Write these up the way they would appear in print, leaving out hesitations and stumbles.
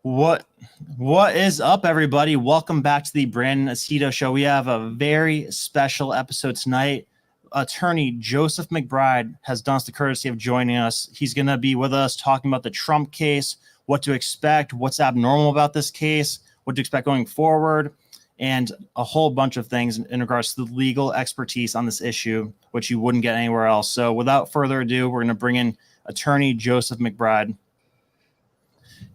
What what is up, everybody? Welcome back to the Brandon Aceto Show. We have a very special episode tonight. Attorney Joseph McBride has done us the courtesy of joining us. He's going to be with us talking about the Trump case, what to expect, what's abnormal about this case, what to expect going forward, and a whole bunch of things in regards to the legal expertise on this issue, which you wouldn't get anywhere else. So without further ado, we're going to bring in Attorney Joseph McBride.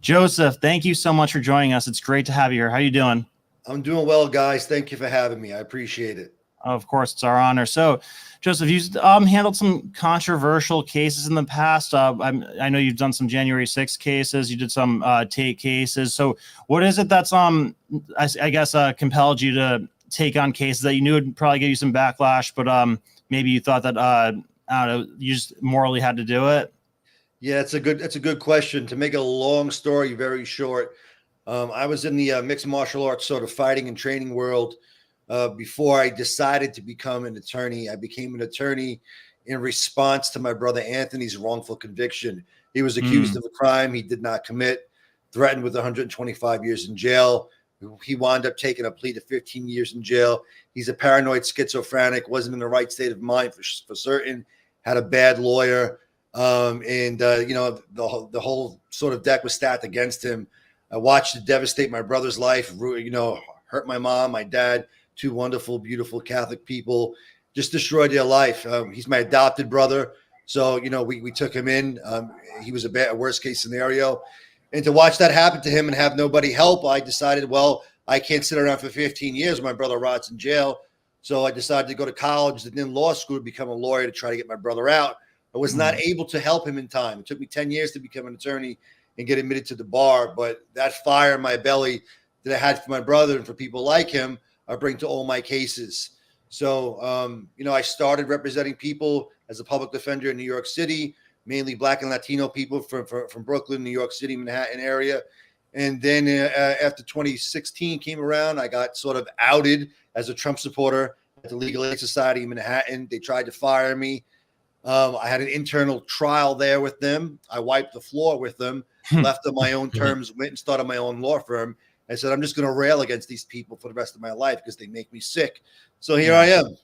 Joseph, thank you so much for joining us. It's great to have you here. How are you doing? I'm doing well, guys. Thank you for having me. I appreciate it. Of course, it's our honor. So, Joseph, you've handled some controversial cases in the past. I know you've done some January 6th cases. You did some Tate cases. So what is it that's, I guess, compelled you to take on cases that you knew would probably give you some backlash, but maybe you thought that, I don't know, you just morally had to do it? Yeah, it's a good question. To make a long story very short, I was in the mixed martial arts sort of fighting and training world before I decided to become an attorney. I became an attorney in response to my brother Anthony's wrongful conviction. He was accused of a crime he did not commit, threatened with 125 years in jail. He wound up taking a plea to 15 years in jail. He's a paranoid schizophrenic, wasn't in the right state of mind for certain, had a bad lawyer. The whole sort of deck was stacked against him. I watched it devastate my brother's life, hurt my mom, my dad, two wonderful, beautiful Catholic people, just destroyed their life. He's my adopted brother. So, we took him in. He was a worst case scenario. And to watch that happen to him and have nobody help, I decided, well, I can't sit around for 15 years. My brother rots in jail. So I decided to go to college, then law school, to become a lawyer to try to get my brother out. I was not able to help him in time. It took me 10 years to become an attorney and get admitted to the bar. But that fire in my belly that I had for my brother and for people like him, I bring to all my cases. So, I started representing people as a public defender in New York City, mainly Black and Latino people from Brooklyn, New York City, Manhattan area. And then after 2016 came around, I got sort of outed as a Trump supporter at the Legal Aid Society in Manhattan. They tried to fire me. I had an internal trial there with them. I wiped the floor with them, left on my own terms, went and started my own law firm. I said, I'm just going to rail against these people for the rest of my life because they make me sick. So here I am.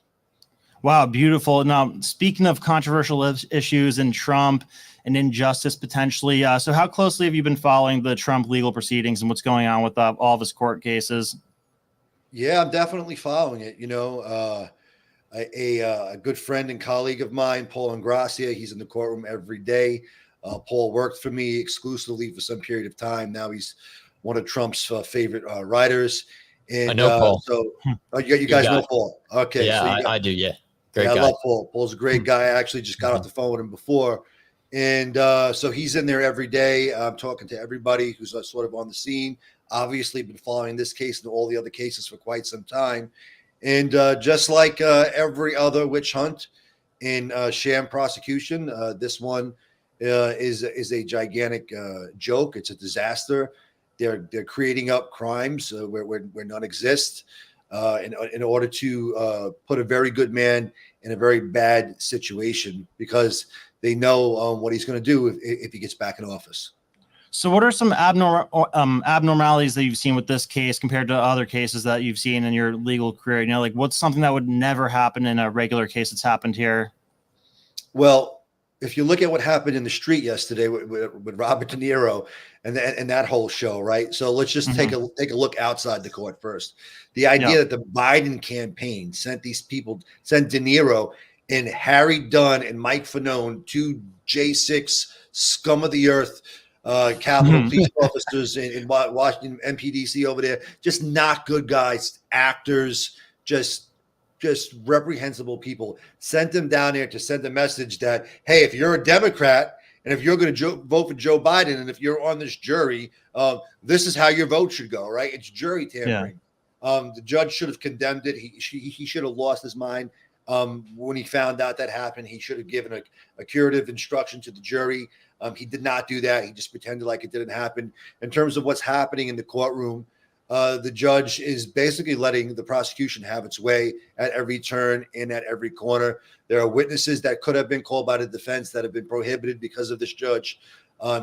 Wow, beautiful. Now, speaking of controversial issues and Trump and injustice potentially, so how closely have you been following the Trump legal proceedings and what's going on with all of his court cases? Yeah, I'm definitely following it. A good friend and colleague of mine, Paul Ingracia, he's in the courtroom every day. Paul worked for me exclusively for some period of time. Now he's one of Trump's favorite writers. And I know Paul. You guys know Paul. Okay. Yeah, so I do. Yeah. Great guy. I love Paul. Paul's a great guy. I actually just got off the phone with him before. And so he's in there every day. I'm talking to everybody who's sort of on the scene. Obviously been following this case and all the other cases for quite some time. And just like every other witch hunt in sham prosecution, this one is a gigantic joke. It's a disaster. They're creating up crimes where none exist in order to put a very good man in a very bad situation because they know what he's going to do if he gets back in office. So what are some abnormalities that you've seen with this case compared to other cases that you've seen in your legal career? What's something that would never happen in a regular case that's happened here? Well, if you look at what happened in the street yesterday with Robert De Niro and that whole show, right? So let's just take a look outside the court first. The idea that the Biden campaign sent De Niro and Harry Dunn and Mike Fanone, two J6 scum of the earth, Capitol police officers in Washington, MPDC over there, just not good guys, actors, just reprehensible people, sent them down there to send a message that, hey, if you're a Democrat and if you're going to vote for Joe Biden and if you're on this jury, this is how your vote should go, right? It's jury tampering. Yeah. The judge should have condemned it. He should have lost his mind. When he found out that happened, he should have given a curative instruction to the jury. He did not do that. He just pretended like it didn't happen. In terms of what's happening in the courtroom, the judge is basically letting the prosecution have its way at every turn and at every corner. There are witnesses that could have been called by the defense that have been prohibited because of this judge.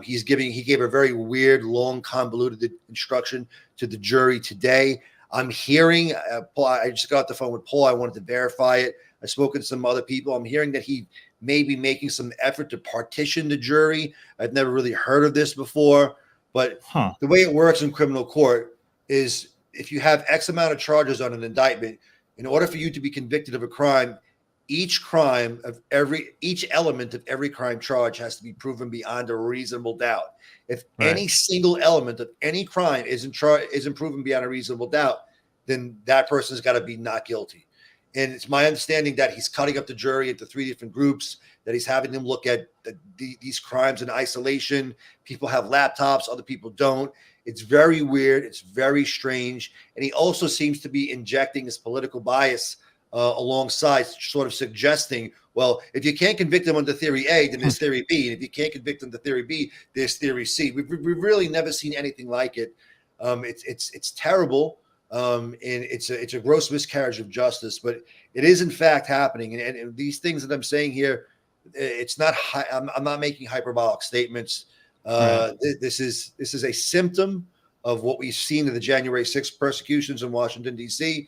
He gave a very weird, long, convoluted instruction to the jury today. I'm hearing, Paul, I just got off the phone with Paul. I wanted to verify it. I've spoken to some other people. I'm hearing that he may be making some effort to partition the jury. I've never really heard of this before, but the way it works in criminal court is if you have X amount of charges on an indictment, in order for you to be convicted of a crime, each element of every crime charge has to be proven beyond a reasonable doubt. If any single element of any crime isn't proven beyond a reasonable doubt, then that person's got to be not guilty. And it's my understanding that he's cutting up the jury into 3 different groups, that he's having them look at these crimes in isolation. People have laptops, other people don't. It's very weird. It's very strange. And he also seems to be injecting his political bias alongside, sort of suggesting, well, if you can't convict them under theory A, then there's theory B. And if you can't convict them under theory B, there's theory C. We've really never seen anything like it. It's terrible. And it's a gross miscarriage of justice, but it is in fact happening. And these things that I'm saying here, it's not, I'm not making hyperbolic statements. This is a symptom of what we've seen in the January 6th persecutions in Washington, D.C.,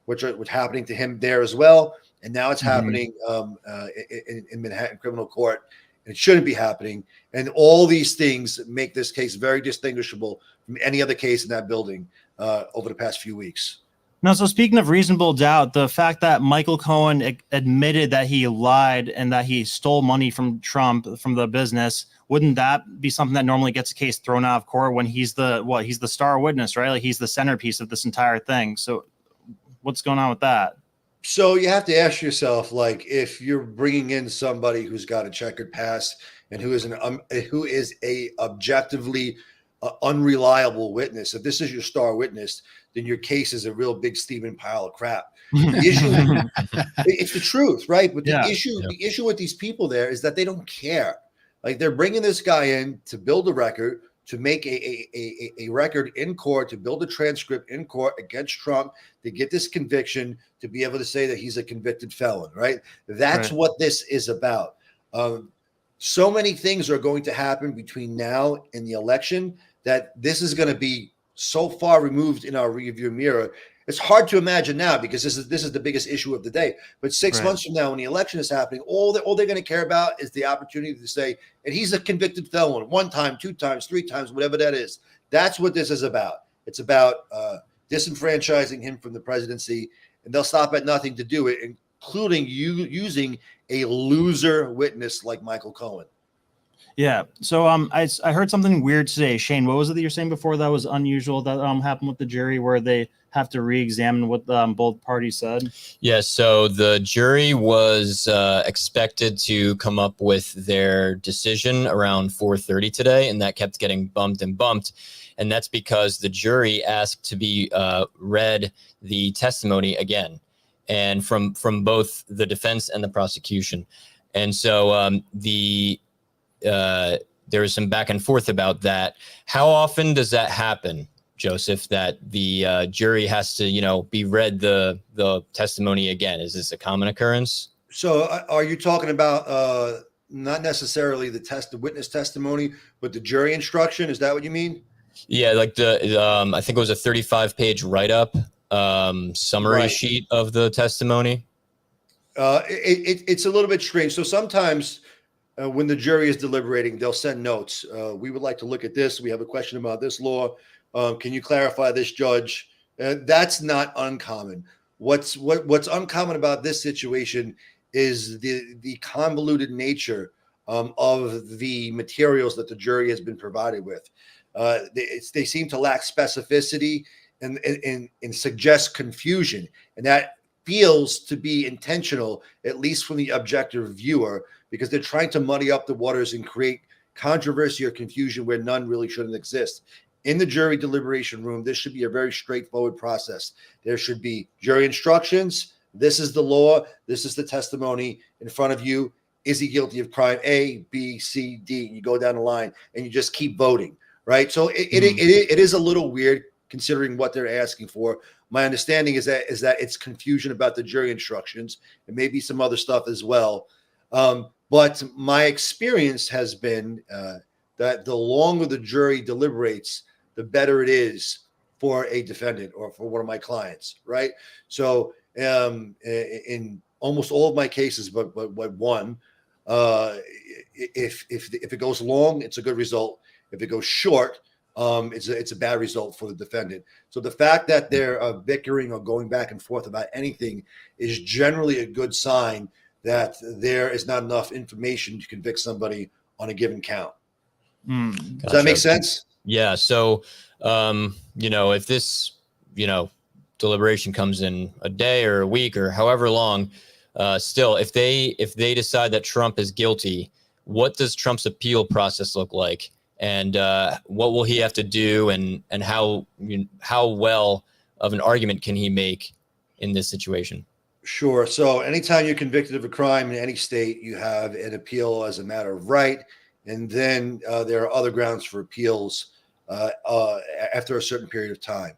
which are happening to him there as well. And now it's happening in Manhattan criminal court. And it shouldn't be happening. And all these things make this case very distinguishable from any other case in that building over the past few weeks. Now, so speaking of reasonable doubt, the fact that Michael Cohen admitted that he lied and that he stole money from Trump, from the business, wouldn't that be something that normally gets a case thrown out of court when he's the star witness, right? Like he's the centerpiece of this entire thing. So what's going on with that? So you have to ask yourself, like, if you're bringing in somebody who's got a checkered past and who is a objectively unreliable witness, if this is your star witness, then your case is a real big steaming pile of crap. The issue, it's the truth, right? But the issue with these people there is that they don't care. Like, they're bringing this guy in to build a record, to make a record in court, to build a transcript in court against Trump, to get this conviction, to be able to say that he's a convicted felon, right? That's what this is about. So many things are going to happen between now and the election that this is going to be so far removed in our rearview mirror. It's hard to imagine now because this is the biggest issue of the day. But 6 months from now, when the election is happening, all they're going to care about is the opportunity to say, and he's a convicted felon 1 time, 2 times, 3 times, whatever that is. That's what this is about. It's about disenfranchising him from the presidency, and they'll stop at nothing to do it, including using a loser witness like Michael Cohen. Yeah. So I heard something weird today. Shane, what was it that you're saying before that was unusual that happened with the jury where they have to re-examine what both parties said? Yeah, so the jury was expected to come up with their decision around 4:30 today, and that kept getting bumped and bumped. And that's because the jury asked to be read the testimony again, and from both the defense and the prosecution. And so there was some back and forth about that. How often does that happen, Joseph, that the jury has to, be read the testimony again? Is this a common occurrence? So are you talking about not necessarily the witness testimony, but the jury instruction? Is that what you mean? Yeah, like I think it was a 35-page write-up summary sheet of the testimony. It's a little bit strange. So sometimes when the jury is deliberating, they'll send notes. We would like to look at this. We have a question about this law. Can you clarify this, Judge? That's not uncommon. What's uncommon about this situation is the convoluted nature of the materials that the jury has been provided with. They seem to lack specificity and suggest confusion, and that feels to be intentional, at least from the objective viewer, because they're trying to muddy up the waters and create controversy or confusion where none really shouldn't exist. In the jury deliberation room, this should be a very straightforward process. There should be jury instructions. This is the law. This is the testimony in front of you. Is he guilty of crime A, B, C, D? And you go down the line and you just keep voting, right? So it is a little weird considering what they're asking for. My understanding is that it's confusion about the jury instructions and maybe some other stuff as well. But my experience has been that the longer the jury deliberates, the better it is for a defendant or for one of my clients, right? So in almost all of my cases, but one, if it goes long, it's a good result. If it goes short, it's a bad result for the defendant. So the fact that they're bickering or going back and forth about anything is generally a good sign that there is not enough information to convict somebody on a given count. Does that make sense? Yeah. So, if this, deliberation comes in a day or a week or however long, still, if they decide that Trump is guilty, what does Trump's appeal process look like? And what will he have to do? And how well of an argument can he make in this situation? Sure. So anytime you're convicted of a crime in any state, you have an appeal as a matter of right. And then there are other grounds for appeals after a certain period of time.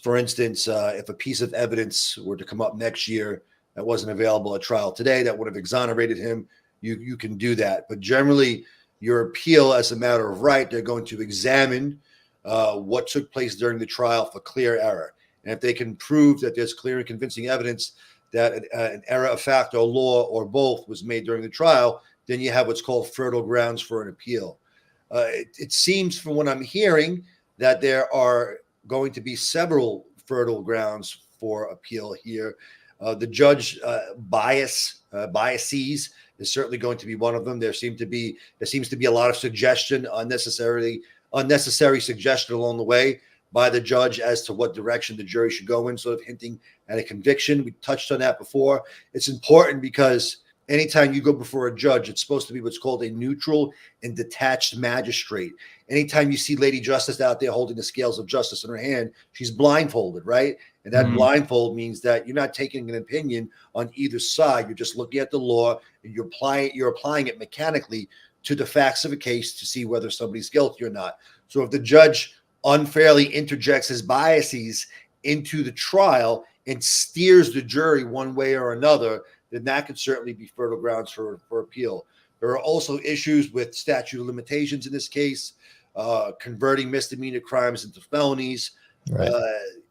For instance, if a piece of evidence were to come up next year that wasn't available at trial today, that would have exonerated him, you can do that. But generally, your appeal as a matter of right, they're going to examine what took place during the trial for clear error. And if they can prove that there's clear and convincing evidence that an error of fact or law or both was made during the trial, then you have what's called fertile grounds for an appeal. It seems from what I'm hearing that there are going to be several fertile grounds for appeal here. The judge biases is certainly going to be one of them. There seems to be a lot of suggestion, unnecessary suggestion along the way by the judge as to what direction the jury should go in, sort of hinting at a conviction. We touched on that before. It's important because anytime you go before a judge, it's supposed to be what's called a neutral and detached magistrate. Anytime you see Lady Justice out there holding the scales of justice in her hand, she's blindfolded, right? And that blindfold means that you're not taking an opinion on either side. You're just looking at the law and you're applying it mechanically to the facts of a case to see whether somebody's guilty or not. So if the judge unfairly interjects his biases into the trial and steers the jury one way or another, then that could certainly be fertile grounds for appeal. There are also issues with statute of limitations in this case, converting misdemeanor crimes into felonies. Right.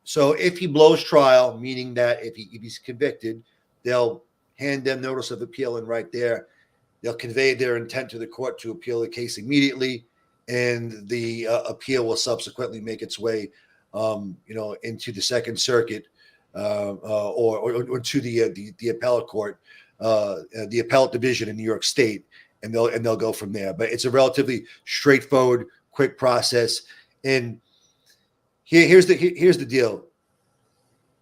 So if he blows trial, meaning that if he's convicted, they'll hand them notice of appeal, and right there, they'll convey their intent to the court to appeal the case immediately, and the appeal will subsequently make its way, into the Second Circuit or to the appellate court, the appellate division in New York State, and they'll go from there. But it's a relatively straightforward, quick process. And here's the deal: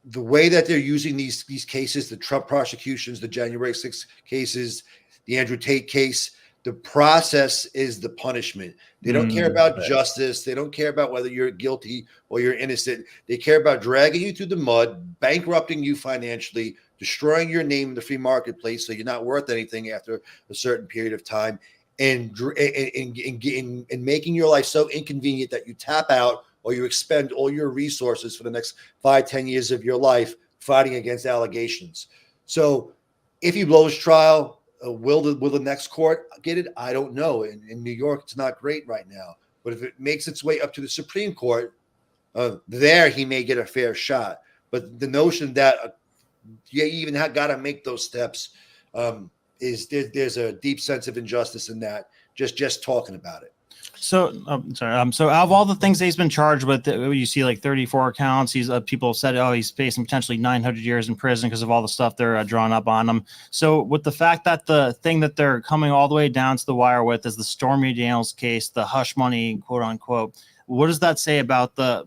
the way that they're using these cases, the Trump prosecutions, the January 6th cases, the Andrew Tate case, the process is the punishment. They don't care about justice. They don't care about whether you're guilty or you're innocent. They care about dragging you through the mud, bankrupting you financially, destroying your name in the free marketplace so you're not worth anything after a certain period of time, and making your life so inconvenient that you tap out or you expend all your resources for the next 5-10 years of your life fighting against allegations. So if he blows trial, will the next court get it? I don't know. In New York, it's not great right now. But if it makes its way up to the Supreme Court, there he may get a fair shot. But the notion that you even got to make those steps is there's a deep sense of injustice in that. Just talking about it. So, so out of all the things that he's been charged with, you see like 34 counts. People said, he's facing potentially 900 years in prison because of all the stuff they're drawing up on him. So with the fact that the thing that they're coming all the way down to the wire with is the Stormy Daniels case, the hush money, quote unquote, what does that say about the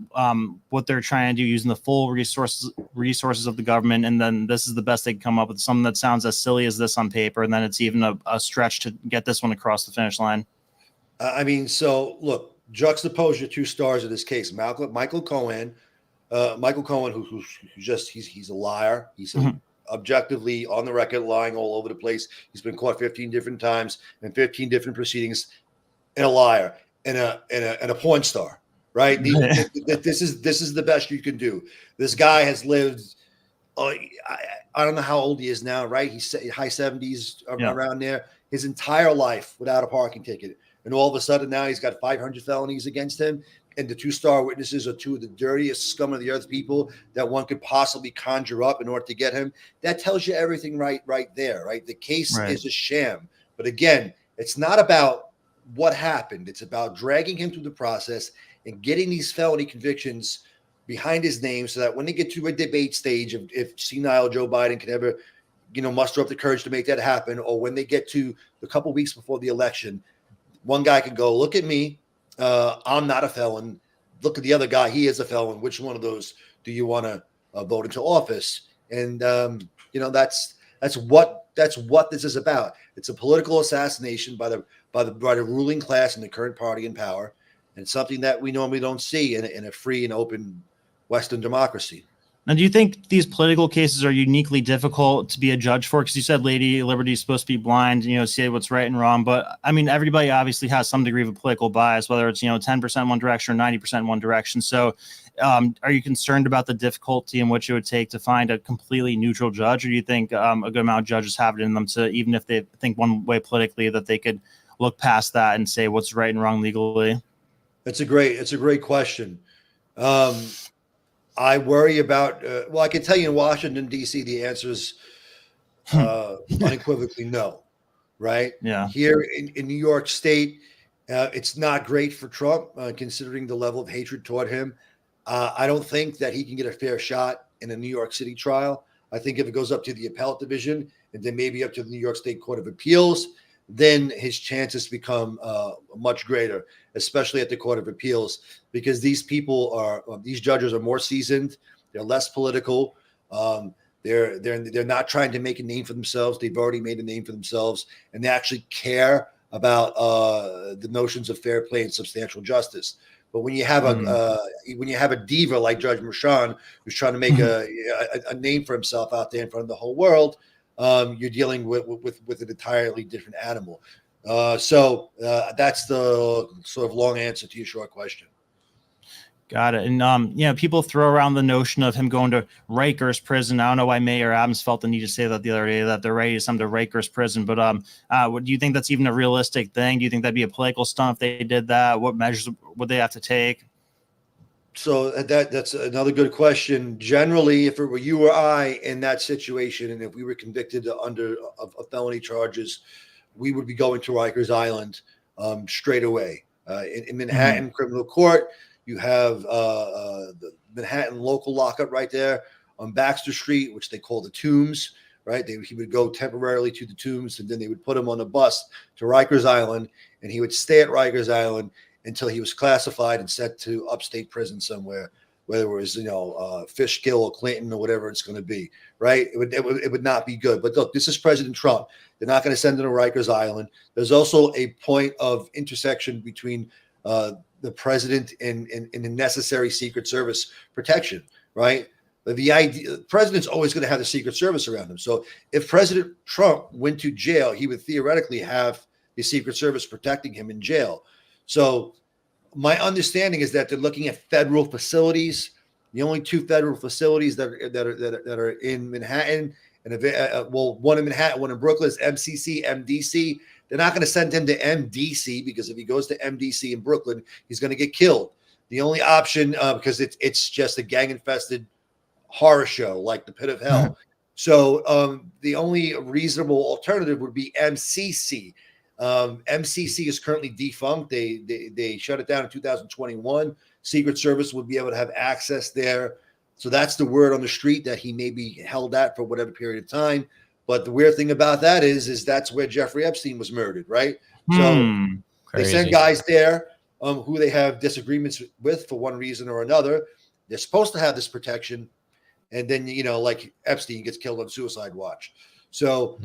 what they're trying to do using the full resources of the government? And then this is the best they can come up with, something that sounds as silly as this on paper, and then it's even a stretch to get this one across the finish line. So look, juxtapose your two stars of this case. Michael Cohen, who's he's a liar. He's objectively on the record lying all over the place. He's been caught 15 different times in 15 different proceedings, and a liar and a porn star, right? This is the best you can do. This guy has lived. I don't know how old he is now, right? He's high 70s around there. His entire life without a parking ticket. And all of a sudden now he's got 500 felonies against him. And the 2 star witnesses are 2 of the dirtiest scum of the earth people that one could possibly conjure up in order to get him. That tells you everything right there, right? The case is a sham. But again, it's not about what happened. It's about dragging him through the process and getting these felony convictions behind his name so that when they get to a debate stage, if senile Joe Biden can ever, muster up the courage to make that happen, or when they get to the couple weeks before the election, one guy can go, look at me. I'm not a felon. Look at the other guy. He is a felon. Which one of those do you want to vote into office? And, that's what this is about. It's a political assassination by the ruling class and the current party in power. And something that we normally don't see in a free and open Western democracy. Now, do you think these political cases are uniquely difficult to be a judge for? Because you said Lady Liberty is supposed to be blind, say what's right and wrong. But I mean, everybody obviously has some degree of a political bias, whether it's, 10% one direction or 90% one direction. So are you concerned about the difficulty in which it would take to find a completely neutral judge? Or do you think a good amount of judges have it in them to, even if they think one way politically, that they could look past that and say what's right and wrong legally? It's a great question. I worry about, I can tell you in Washington, D.C., the answer is unequivocally no, right? Yeah. Here in New York State, it's not great for Trump, considering the level of hatred toward him. I don't think that he can get a fair shot in a New York City trial. I think if it goes up to the appellate division and then maybe up to the New York State Court of Appeals, then his chances become much greater, especially at the Court of Appeals, because these judges are more seasoned. They're less political. They're not trying to make a name for themselves. They've already made a name for themselves, and they actually care about the notions of fair play and substantial justice. But when you have a diva like Judge Merchan, who's trying to make a name for himself out there in front of the whole world, you're dealing with an entirely different animal. So that's the sort of long answer to your short question. Got it. And, people throw around the notion of him going to Rikers prison. I don't know why Mayor Adams felt the need to say that the other day, that they're ready to send him to Rikers prison. But do you think that's even a realistic thing? Do you think that'd be a political stunt if they did that? What measures would they have to take? So that's another good question. Generally, if it were you or I in that situation, and if we were convicted of felony charges, we would be going to Rikers Island straight away. In Manhattan criminal court, you have the Manhattan local lockup right there on Baxter Street, which they call the Tombs. Right, he would go temporarily to the Tombs, and then they would put him on a bus to Rikers Island, and he would stay at Rikers Island until he was classified and sent to upstate prison somewhere, whether it was, Fishkill or Clinton or whatever it's going to be, right? It would not be good. But look, this is President Trump. They're not going to send him to Rikers Island. There's also a point of intersection between the president and the necessary Secret Service protection, right? The president's always going to have the Secret Service around him. So if President Trump went to jail, he would theoretically have the Secret Service protecting him in jail. So my understanding is that they're looking at federal facilities. The only 2 federal facilities that are in Manhattan, and one in Manhattan, one in Brooklyn, is MCC, MDC. They're not going to send him to MDC, because if he goes to MDC in Brooklyn, he's going to get killed. The only option, because it's just a gang-infested horror show like the Pit of Hell. Mm-hmm. So the only reasonable alternative would be MCC. MCC is currently defunct. They shut it down in 2021. Secret Service would be able to have access there. So that's the word on the street, that he may be held at for whatever period of time. But the weird thing about that is that's where Jeffrey Epstein was murdered, right? So they send guys there who they have disagreements with for one reason or another. They're supposed to have this protection. And then, like Epstein gets killed on suicide watch. So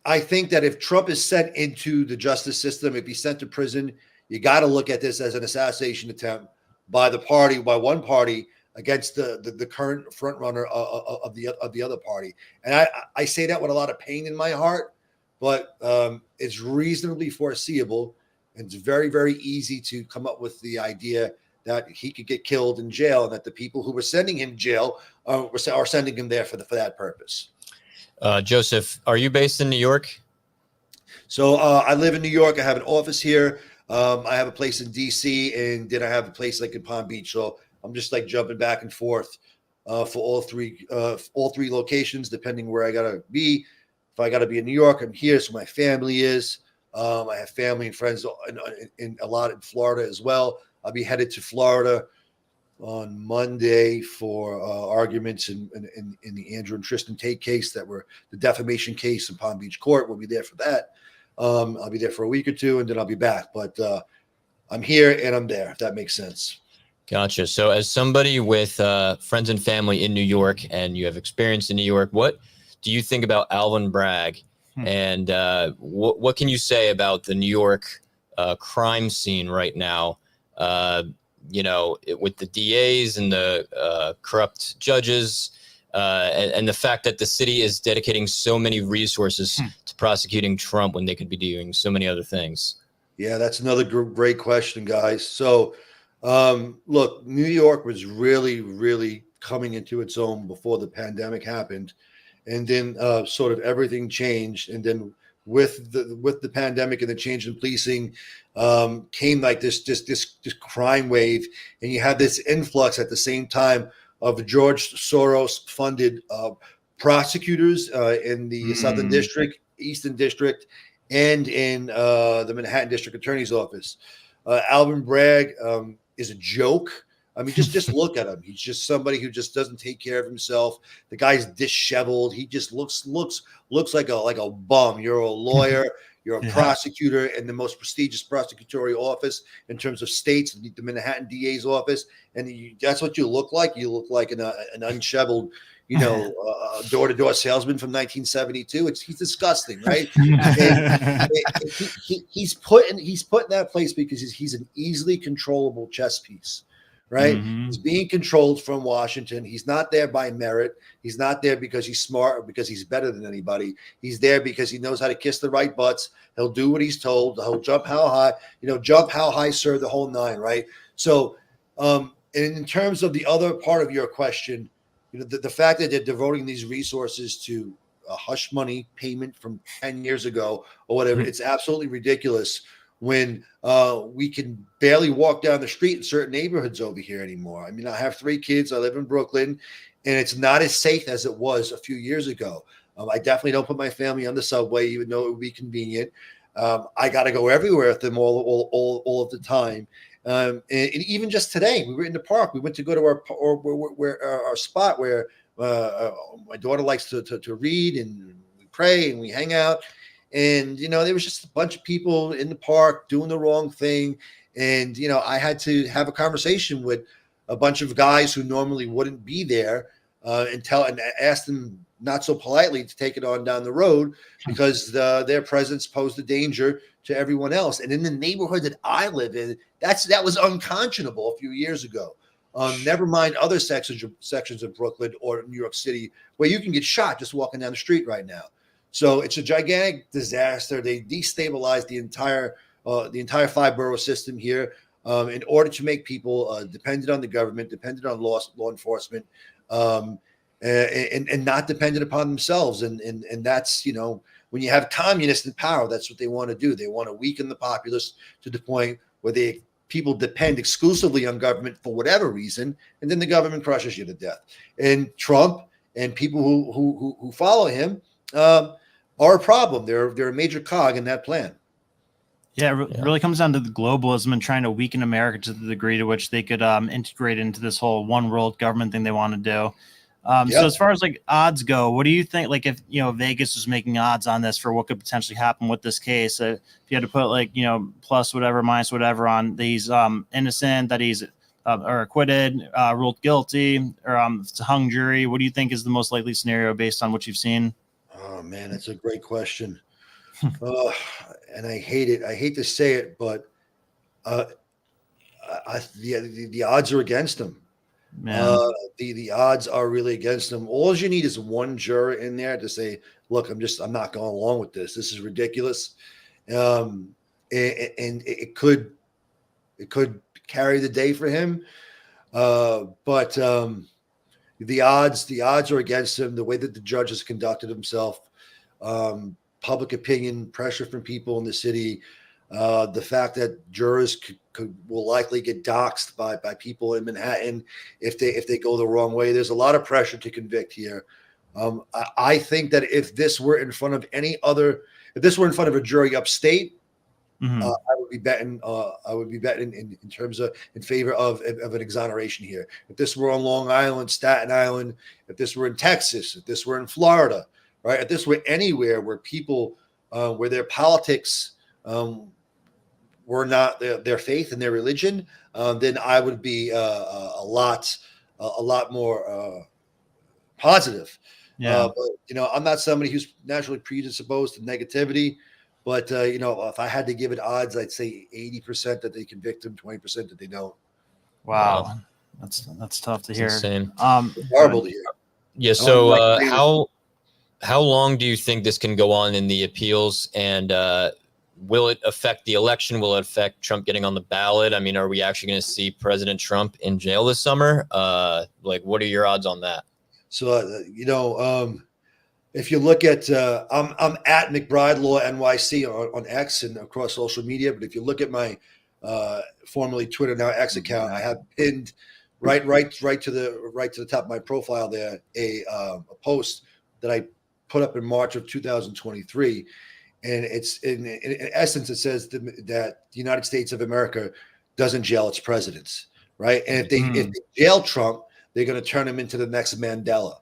I think that if Trump is sent into the justice system, if he's sent to prison, you got to look at this as an assassination attempt by one party against the current front runner of the other party. And I say that with a lot of pain in my heart, but it's reasonably foreseeable, and it's very, very easy to come up with the idea that he could get killed in jail, and that the people who were sending him to jail are sending him there for that purpose. Joseph, are you based in New York? So I live in New York. I have an office here. I have a place in DC, and then I have a place like in Palm Beach. So I'm just like jumping back and forth for all three locations, depending where I gotta be. If I gotta be in New York, I'm here. So my family is. I have family and friends in a lot in Florida as well. I'll be headed to Florida on Monday for arguments in the Andrew and Tristan Tate case that were the defamation case in Palm Beach court. We'll be there for that. I'll be there for a week or two, and then I'll be back. But I'm here and I'm there, if that makes sense. Gotcha. So as somebody with friends and family in New York, and you have experience in New York, what do you think about Alvin Bragg? And what can you say about the New York crime scene right now? With the DAs and the corrupt judges, and the fact that the city is dedicating so many resources to prosecuting Trump when they could be doing so many other things. Yeah, that's another great question, guys. So, look, New York was really, really coming into its own before the pandemic happened, and then sort of everything changed, and then with the pandemic and the change in policing came like this crime wave, and you had this influx at the same time of George Soros funded prosecutors in the Southern District, Eastern District, and in the Manhattan District Attorney's Office. Alvin Bragg is a joke. I mean, just look at him. He's just somebody who just doesn't take care of himself. The guy's disheveled. He just looks like a bum. You're a lawyer. You're a prosecutor in the most prestigious prosecutorial office in terms of states, the Manhattan DA's office, and that's what you look like. You look like an unshoveled, door-to-door salesman from 1972. He's disgusting, right? He's put in that place because he's an easily controllable chess piece. Right? He's being controlled from Washington. He's not there by merit. He's not there because he's smart or because he's better than anybody. He's there because he knows how to kiss the right butts. He'll do what he's told. He'll jump how high, sir, the whole nine, right? So, and in terms of the other part of your question, the fact that they're devoting these resources to a hush money payment from 10 years ago or whatever, it's absolutely ridiculous when we can barely walk down the street in certain neighborhoods over here anymore. I mean, I have 3 kids. I live in Brooklyn, and it's not as safe as it was a few years ago. I definitely don't put my family on the subway, even though it would be convenient. I got to go everywhere with them all of the time. And even just today, we were in the park. We went to go to our spot where my daughter likes to read, and we pray and we hang out. And, there was just a bunch of people in the park doing the wrong thing. And, I had to have a conversation with a bunch of guys who normally wouldn't be there and ask them not so politely to take it on down the road because their presence posed a danger to everyone else. And in the neighborhood that I live in, that was unconscionable a few years ago. Never mind other sections of Brooklyn or New York City where you can get shot just walking down the street right now. So it's a gigantic disaster. They destabilized the entire 5-borough system here in order to make people dependent on the government, dependent on law enforcement, and not dependent upon themselves. And that's, when you have communists in power, that's what they want to do. They want to weaken the populace to the point where people depend exclusively on government for whatever reason, and then the government crushes you to death. And Trump and people who follow him are a problem. They're a major cog in that plan. Yeah, it really comes down to the globalism and trying to weaken America to the degree to which they could integrate into this whole one world government thing they want to do. So as far as like odds go, what do you think? Like if Vegas was making odds on this for what could potentially happen with this case, if you had to put like plus whatever minus whatever on that he's innocent, that he's or acquitted, ruled guilty, or it's a hung jury, what do you think is the most likely scenario based on what you've seen? Oh man, that's a great question. And I hate it. I hate to say it, but the odds are against him. The odds are really against him. All you need is one juror in there to say, "Look, I'm not going along with this. This is ridiculous," and it could carry the day for him. But the odds are against him. The way that the judge has conducted himself, public opinion, pressure from people in the city, the fact that jurors will likely get doxxed by people in Manhattan if they go the wrong way. There's a lot of pressure to convict here. I think that if this were in front of if this were in front of a jury upstate, I would be betting. In terms of in favor of an exoneration here. If this were on Long Island, Staten Island, if this were in Texas, if this were in Florida, right? If this were anywhere where people, where their politics were not their faith and their religion, then I would be a lot more positive. Yeah. But I'm not somebody who's naturally predisposed to negativity. But if I had to give it odds, I'd say 80% that they convict him, 20% that they don't. Wow. That's tough to hear. Insane. It's horrible to hear. Yeah. So how long do you think this can go on in the appeals, and will it affect the election? Will it affect Trump getting on the ballot? I mean, are we actually going to see President Trump in jail this summer? What are your odds on that? So, if you look at, I'm at McBride Law NYC on X and across social media. But if you look at my formerly Twitter, now X account, I have pinned right to the top of my profile there a post that I put up in March of 2023, and it's in essence it says that the United States of America doesn't jail its presidents, right? And if they jail Trump, they're going to turn him into the next Mandela.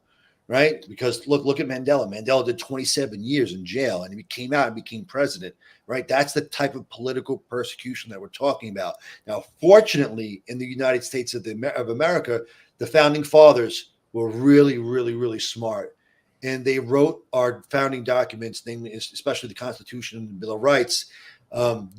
Right? Because look at Mandela. Mandela did 27 years in jail and he came out and became president. Right? That's the type of political persecution that we're talking about. Now, fortunately, in the United States of America, the founding fathers were really, really, really smart. And they wrote our founding documents, namely, especially the Constitution and the Bill of Rights,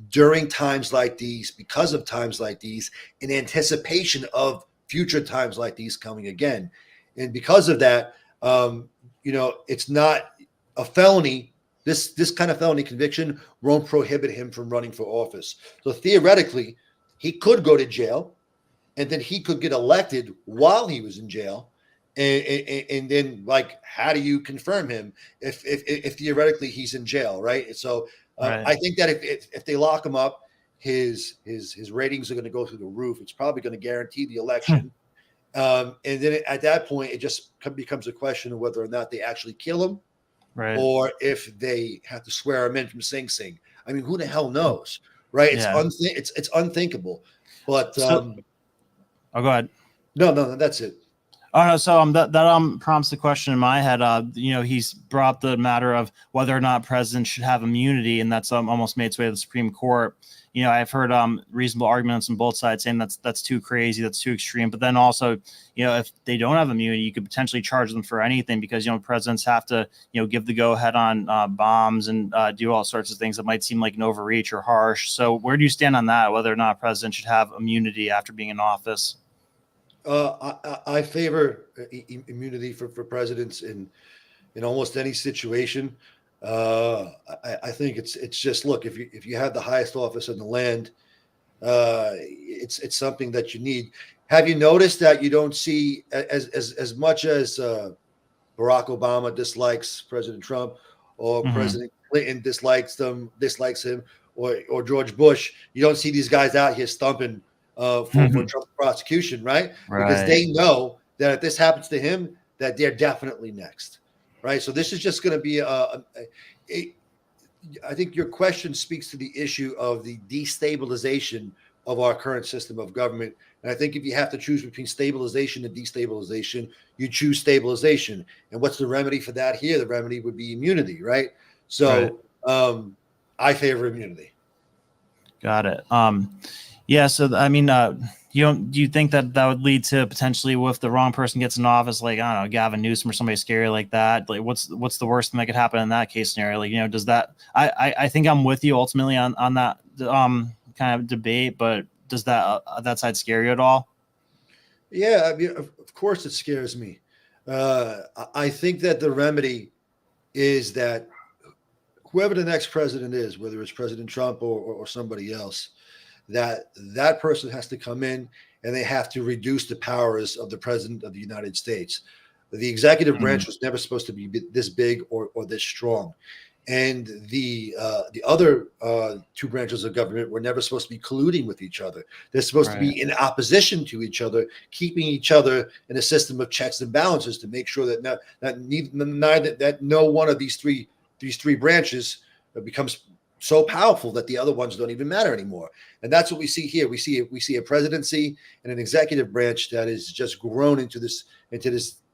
during times like these, because of times like these, in anticipation of future times like these coming again. And because of that, it's not a felony. This kind of felony conviction won't prohibit him from running for office. So theoretically, he could go to jail, and then he could get elected while he was in jail. And then, how do you confirm him if theoretically he's in jail, right? So right. I think that if they lock him up, his ratings are going to go through the roof. It's probably going to guarantee the election. And then at that point, it just becomes a question of whether or not they actually kill him, right, or if they have to swear him in from Sing Sing. I mean, who the hell knows, right? Yeah. It's unthinkable. But go ahead. No, that's it. Oh no, so that prompts the question in my head. He's brought up the matter of whether or not presidents should have immunity, and that's almost made its way to the Supreme Court. I've heard reasonable arguments on both sides saying that's too crazy, that's too extreme. But then also, if they don't have immunity, you could potentially charge them for anything because presidents have to give the go ahead on bombs and do all sorts of things that might seem like an overreach or harsh. So where do you stand on that? Whether or not a president should have immunity after being in office? I favor immunity for presidents in almost any situation. I think it's just, look, if you have the highest office in the land, it's something that you need. Have you noticed that you don't see as much as Barack Obama dislikes President Trump, or President Clinton dislikes him, or George Bush? You don't see these guys out here stumping for Trump prosecution, right? Because they know that if this happens to him, that they're definitely next. Right. So this is just going to be I think your question speaks to the issue of the destabilization of our current system of government. And I think if you have to choose between stabilization and destabilization, you choose stabilization. And what's the remedy for that here? The remedy would be immunity. Right. So I favor immunity. Got it. Yeah. So, I mean, do you think that would lead to potentially, if the wrong person gets in office, like, I don't know, Gavin Newsom or somebody scary like that? Like, what's the worst thing that could happen in that case scenario? Like, does that? I think I'm with you ultimately on that kind of debate, but does that side scare you at all? Yeah, I mean, of course it scares me. I think that the remedy is that whoever the next president is, whether it's President Trump or somebody else, that person has to come in and they have to reduce the powers of the president of the United States. The executive branch was never supposed to be this big or this strong. and the other two branches of government were never supposed to be colluding with each other. They're supposed to be in opposition to each other, keeping each other in a system of checks and balances to make sure that no one of these three branches becomes so powerful that the other ones don't even matter anymore. And that's what we see here. We see a presidency and an executive branch that is just grown into this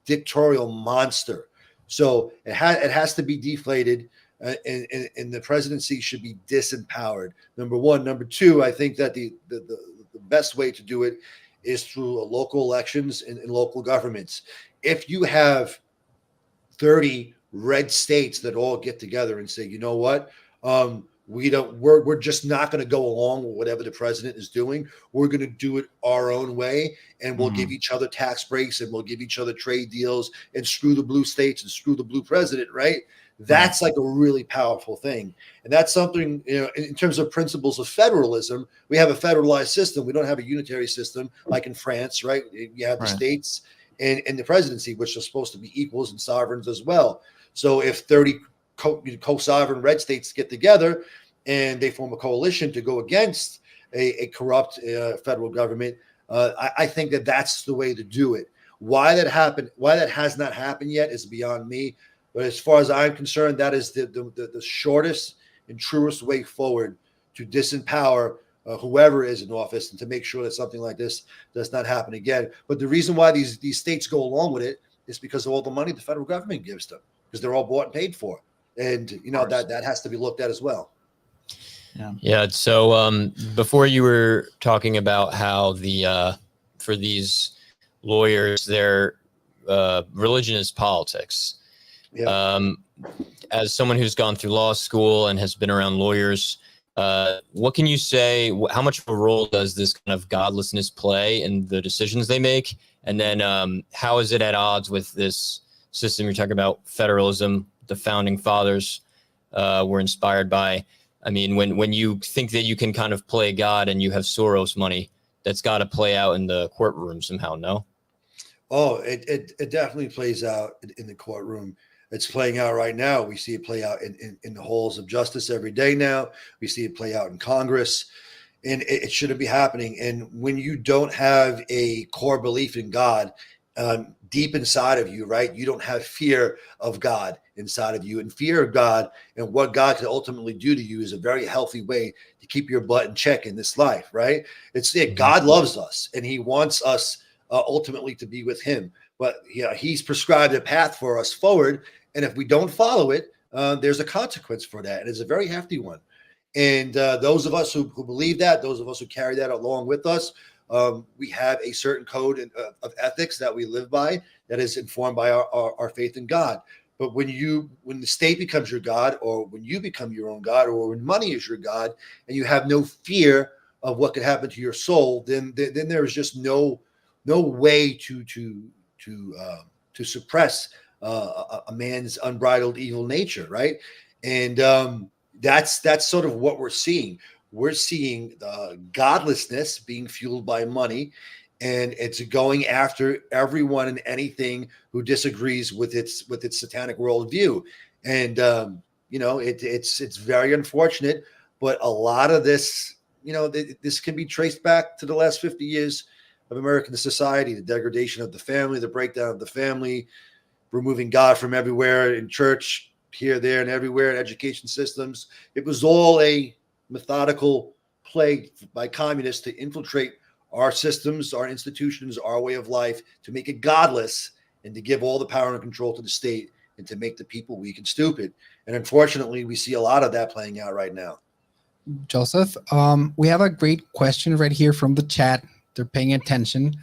dictatorial monster. So it has to be deflated, and the presidency should be disempowered. Number one. Number two, I think that the best way to do it is through local elections and local governments. If you have 30 red states that all get together and say, you know what, we're just not going to go along with whatever the president is doing. We're going to do it our own way, and we'll give each other tax breaks, and we'll give each other trade deals, and screw the blue states and screw the blue president, right? That's like a really powerful thing. And that's something, in terms of principles of federalism, we have a federalized system. We don't have a unitary system like in France, right? You have the states and the presidency, which are supposed to be equals and sovereigns as well. So if 30 co-sovereign red states get together and they form a coalition to go against a corrupt federal government, I think that that's the way to do it. Why that has not happened yet is beyond me. But as far as I'm concerned, that is the shortest and truest way forward to disempower whoever is in office, and to make sure that something like this does not happen again. But the reason why these states go along with it is because of all the money the federal government gives them, because they're all bought and paid for. And, that has to be looked at as well. Yeah. So before you were talking about how for these lawyers, their religion is politics. Yeah. As someone who's gone through law school and has been around lawyers, what can you say? How much of a role does this kind of godlessness play in the decisions they make? And then how is it at odds with this system you're talking about, federalism, the founding fathers were inspired by? I mean, when you think that you can kind of play God and you have Soros money, that's got to play out in the courtroom somehow, no? Oh, it definitely plays out in the courtroom. It's playing out right now. We see it play out in the halls of justice every day now. We see it play out in Congress, and it shouldn't be happening. And when you don't have a core belief in God deep inside of you, right, you don't have fear of God inside of you. And fear of God and what God can ultimately do to you is a very healthy way to keep your butt in check in this life, right? It's it. God loves us, and he wants us ultimately to be with him. But he's prescribed a path for us forward. And if we don't follow it, there's a consequence for that. And it's a very hefty one. And those of us who believe that, those of us who carry that along with us, we have a certain code of ethics that we live by that is informed by our faith in God. But when the state becomes your God, or when you become your own God, or when money is your God, and you have no fear of what could happen to your soul, then there is just no way to suppress a man's unbridled evil nature, right? And that's sort of what we're seeing. We're seeing godlessness being fueled by money, and it's going after everyone and anything who disagrees with its satanic worldview. And it's very unfortunate, but a lot of this, this can be traced back to the last 50 years of American society, the degradation of the family, the breakdown of the family, removing God from everywhere, in church, here, there, and everywhere, in education systems. It was all a methodical play by communists to infiltrate our systems, our institutions, our way of life, to make it godless, and to give all the power and control to the state, and to make the people weak and stupid. And unfortunately, we see a lot of that playing out right now. Joseph, we have a great question right here from the chat. They're paying attention.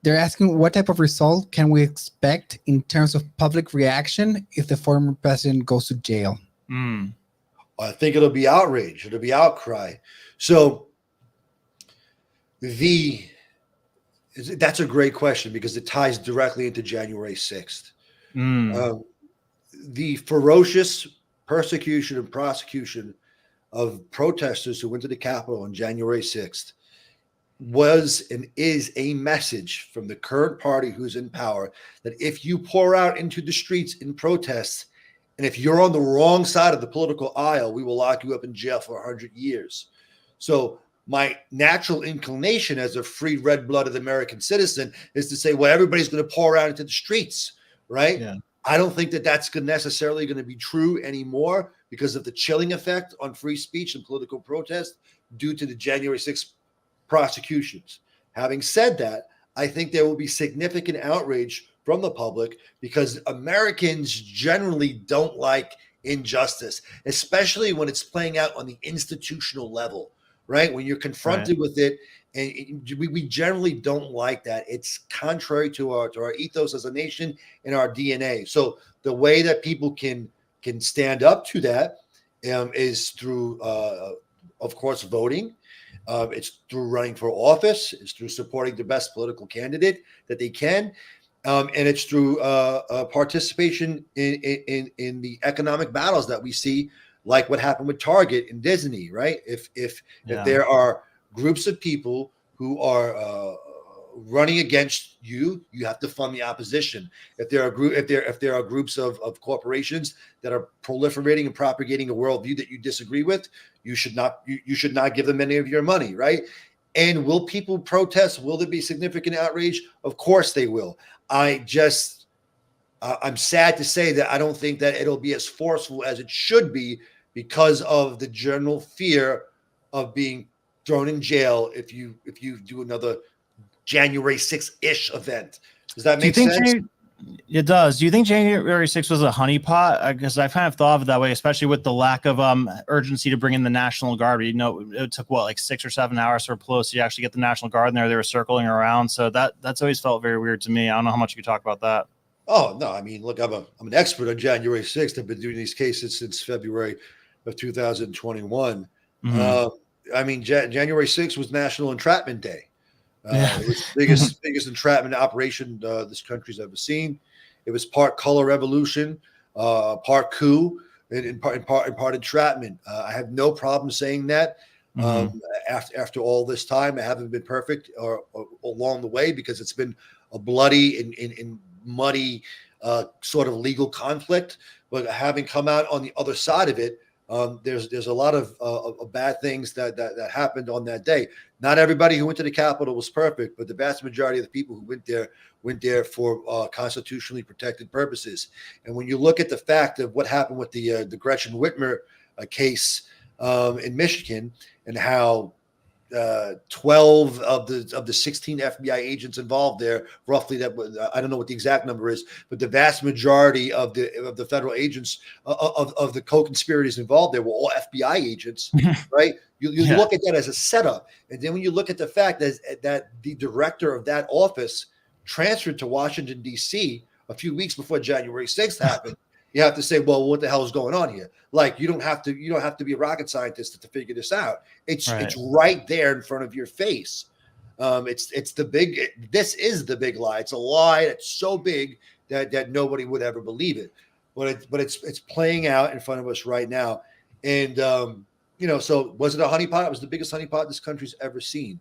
They're asking, what type of result can we expect in terms of public reaction if the former president goes to jail? I think it'll be outrage. It'll be outcry. So that's a great question, because it ties directly into January 6th. The ferocious persecution and prosecution of protesters who went to the Capitol on January 6th was and is a message from the current party who's in power, that if you pour out into the streets in protests And if you're on the wrong side of the political aisle, we will lock you up in jail for 100 years. So my natural inclination as a free red-blooded American citizen is to say, well, everybody's going to pour out into the streets, right? Yeah. I don't think that that's necessarily going to be true anymore because of the chilling effect on free speech and political protest due to the January 6th prosecutions. Having said that, I think there will be significant outrage from the public because Americans generally don't like injustice, especially when it's playing out on the institutional level, right? When you're confronted with it, and we generally don't like that. It's contrary to our ethos as a nation and our DNA. So the way that people can stand up to that is through, of course, voting. It's through running for office. It's through supporting the best political candidate that they can. And it's through participation in the economic battles that we see, like what happened with Target and Disney, right? If there are groups of people who are running against you, you have to fund the opposition. If there are groups of corporations that are proliferating and propagating a worldview that you disagree with, you should not give them any of your money, right? And will people protest? Will there be significant outrage? Of course they will. I'm sad to say that I don't think that it'll be as forceful as it should be because of the general fear of being thrown in jail if you do another January 6th-ish event. Does that make sense? It does. Do you think January 6th was a honeypot? Because I've kind of thought of it that way, especially with the lack of urgency to bring in the National Guard. You know, it took like 6 or 7 hours for Pelosi to actually get the National Guard in there. They were circling around. So that's always felt very weird to me. I don't know how much you could talk about that. Oh, no. I mean, look, I'm an expert on January 6th. I've been doing these cases since February of 2021. Mm-hmm. I mean, January 6th was National Entrapment Day. It was the biggest entrapment operation this country's ever seen. It was part color revolution, part coup, and part entrapment. I have no problem saying that. After all this time, I haven't been perfect or along the way because it's been a bloody and muddy sort of legal conflict. But having come out on the other side of it, there's a lot of bad things that happened on that day. Not everybody who went to the Capitol was perfect, but the vast majority of the people who went there for constitutionally protected purposes. And when you look at the fact of what happened with the Gretchen Whitmer case in Michigan and how 12 of the 16 FBI agents involved there, roughly, that I don't know what the exact number is, but the vast majority of the federal agents of the co-conspirators involved there were all FBI agents, right? You look at that as a setup, and then when you look at the fact that the director of that office transferred to Washington D.C. a few weeks before January 6th happened. You have to say, well, what the hell is going on here? Like, you don't have to be a rocket scientist to figure this out. It's right there in front of your face. This is the big lie. It's a lie that's so big that nobody would ever believe it. But it's playing out in front of us right now. And so was it a honeypot? It was the biggest honeypot this country's ever seen.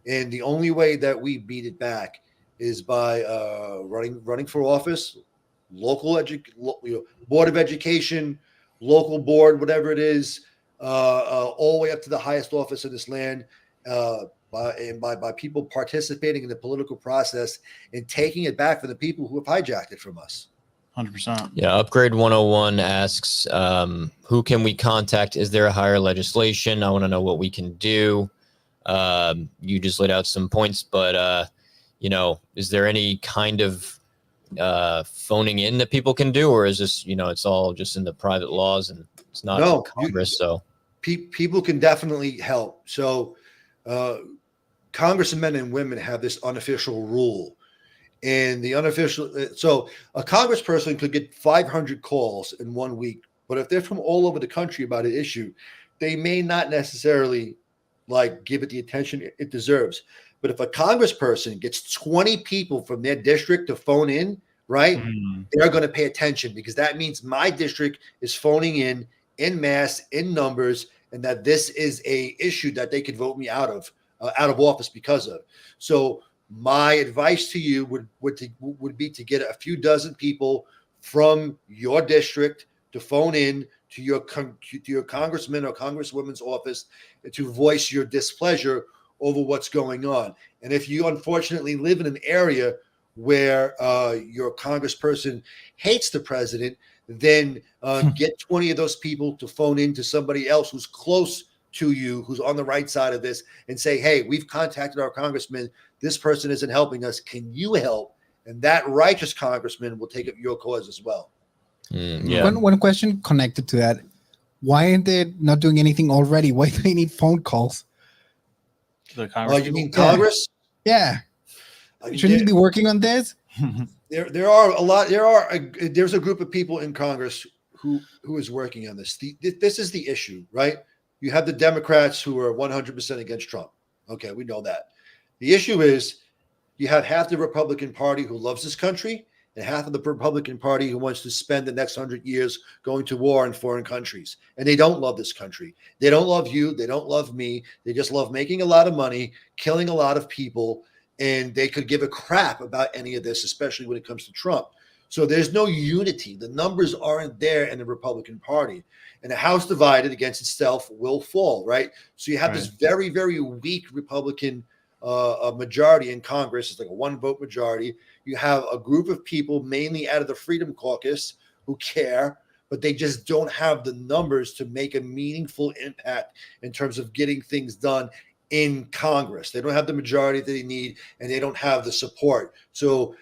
And the only way that we beat it back is by running for office. Local board of education, local board, whatever it is, all the way up to the highest office in this land, by people participating in the political process and taking it back from the people who have hijacked it from us. 100%. Yeah. Upgrade 101 asks, who can we contact? Is there a higher legislation? I want to know what we can do. You just laid out some points, but is there any kind of phoning in that people can do, or is this, it's all just in the private laws and it's not in Congress? So people can definitely help. So congressmen and women have this unofficial rule, and the unofficial, so a congressperson could get 500 calls in 1 week, but if they're from all over the country about an issue, they may not necessarily give it the attention it deserves. But if a congressperson gets 20 people from their district to phone in, right, they're going to pay attention, because that means my district is phoning in mass, in numbers, and that this is a issue that they could vote me out of office because of. So my advice to you would be to get a few dozen people from your district to phone in to your congressman or congresswoman's office to voice your displeasure over what's going on. And if you unfortunately live in an area where your congressperson hates the president, then get 20 of those people to phone in to somebody else who's close to you, who's on the right side of this, and say, hey, we've contacted our congressman. This person isn't helping us. Can you help? And that righteous congressman will take up your cause as well. One question connected to that. Why aren't they not doing anything already? Why do they need phone calls? The Congress You mean Congress? Yeah. Shouldn't you be working on this? There's a group of people in Congress who is working on this. This is the issue, right? You have the Democrats who are 100% against Trump. Okay, we know that. The issue is you have half the Republican Party who loves this country and half of the Republican Party who wants to spend the next 100 years going to war in foreign countries. And they don't love this country. They don't love you. They don't love me. They just love making a lot of money, killing a lot of people, and they could give a crap about any of this, especially when it comes to Trump. So there's no unity. The numbers aren't there in the Republican Party. And a house divided against itself will fall, right? So you have this very, very weak Republican majority in Congress. It's like a one-vote majority. You have a group of people, mainly out of the Freedom Caucus, who care, but they just don't have the numbers to make a meaningful impact in terms of getting things done in Congress. They don't have the majority that they need, and they don't have the support. So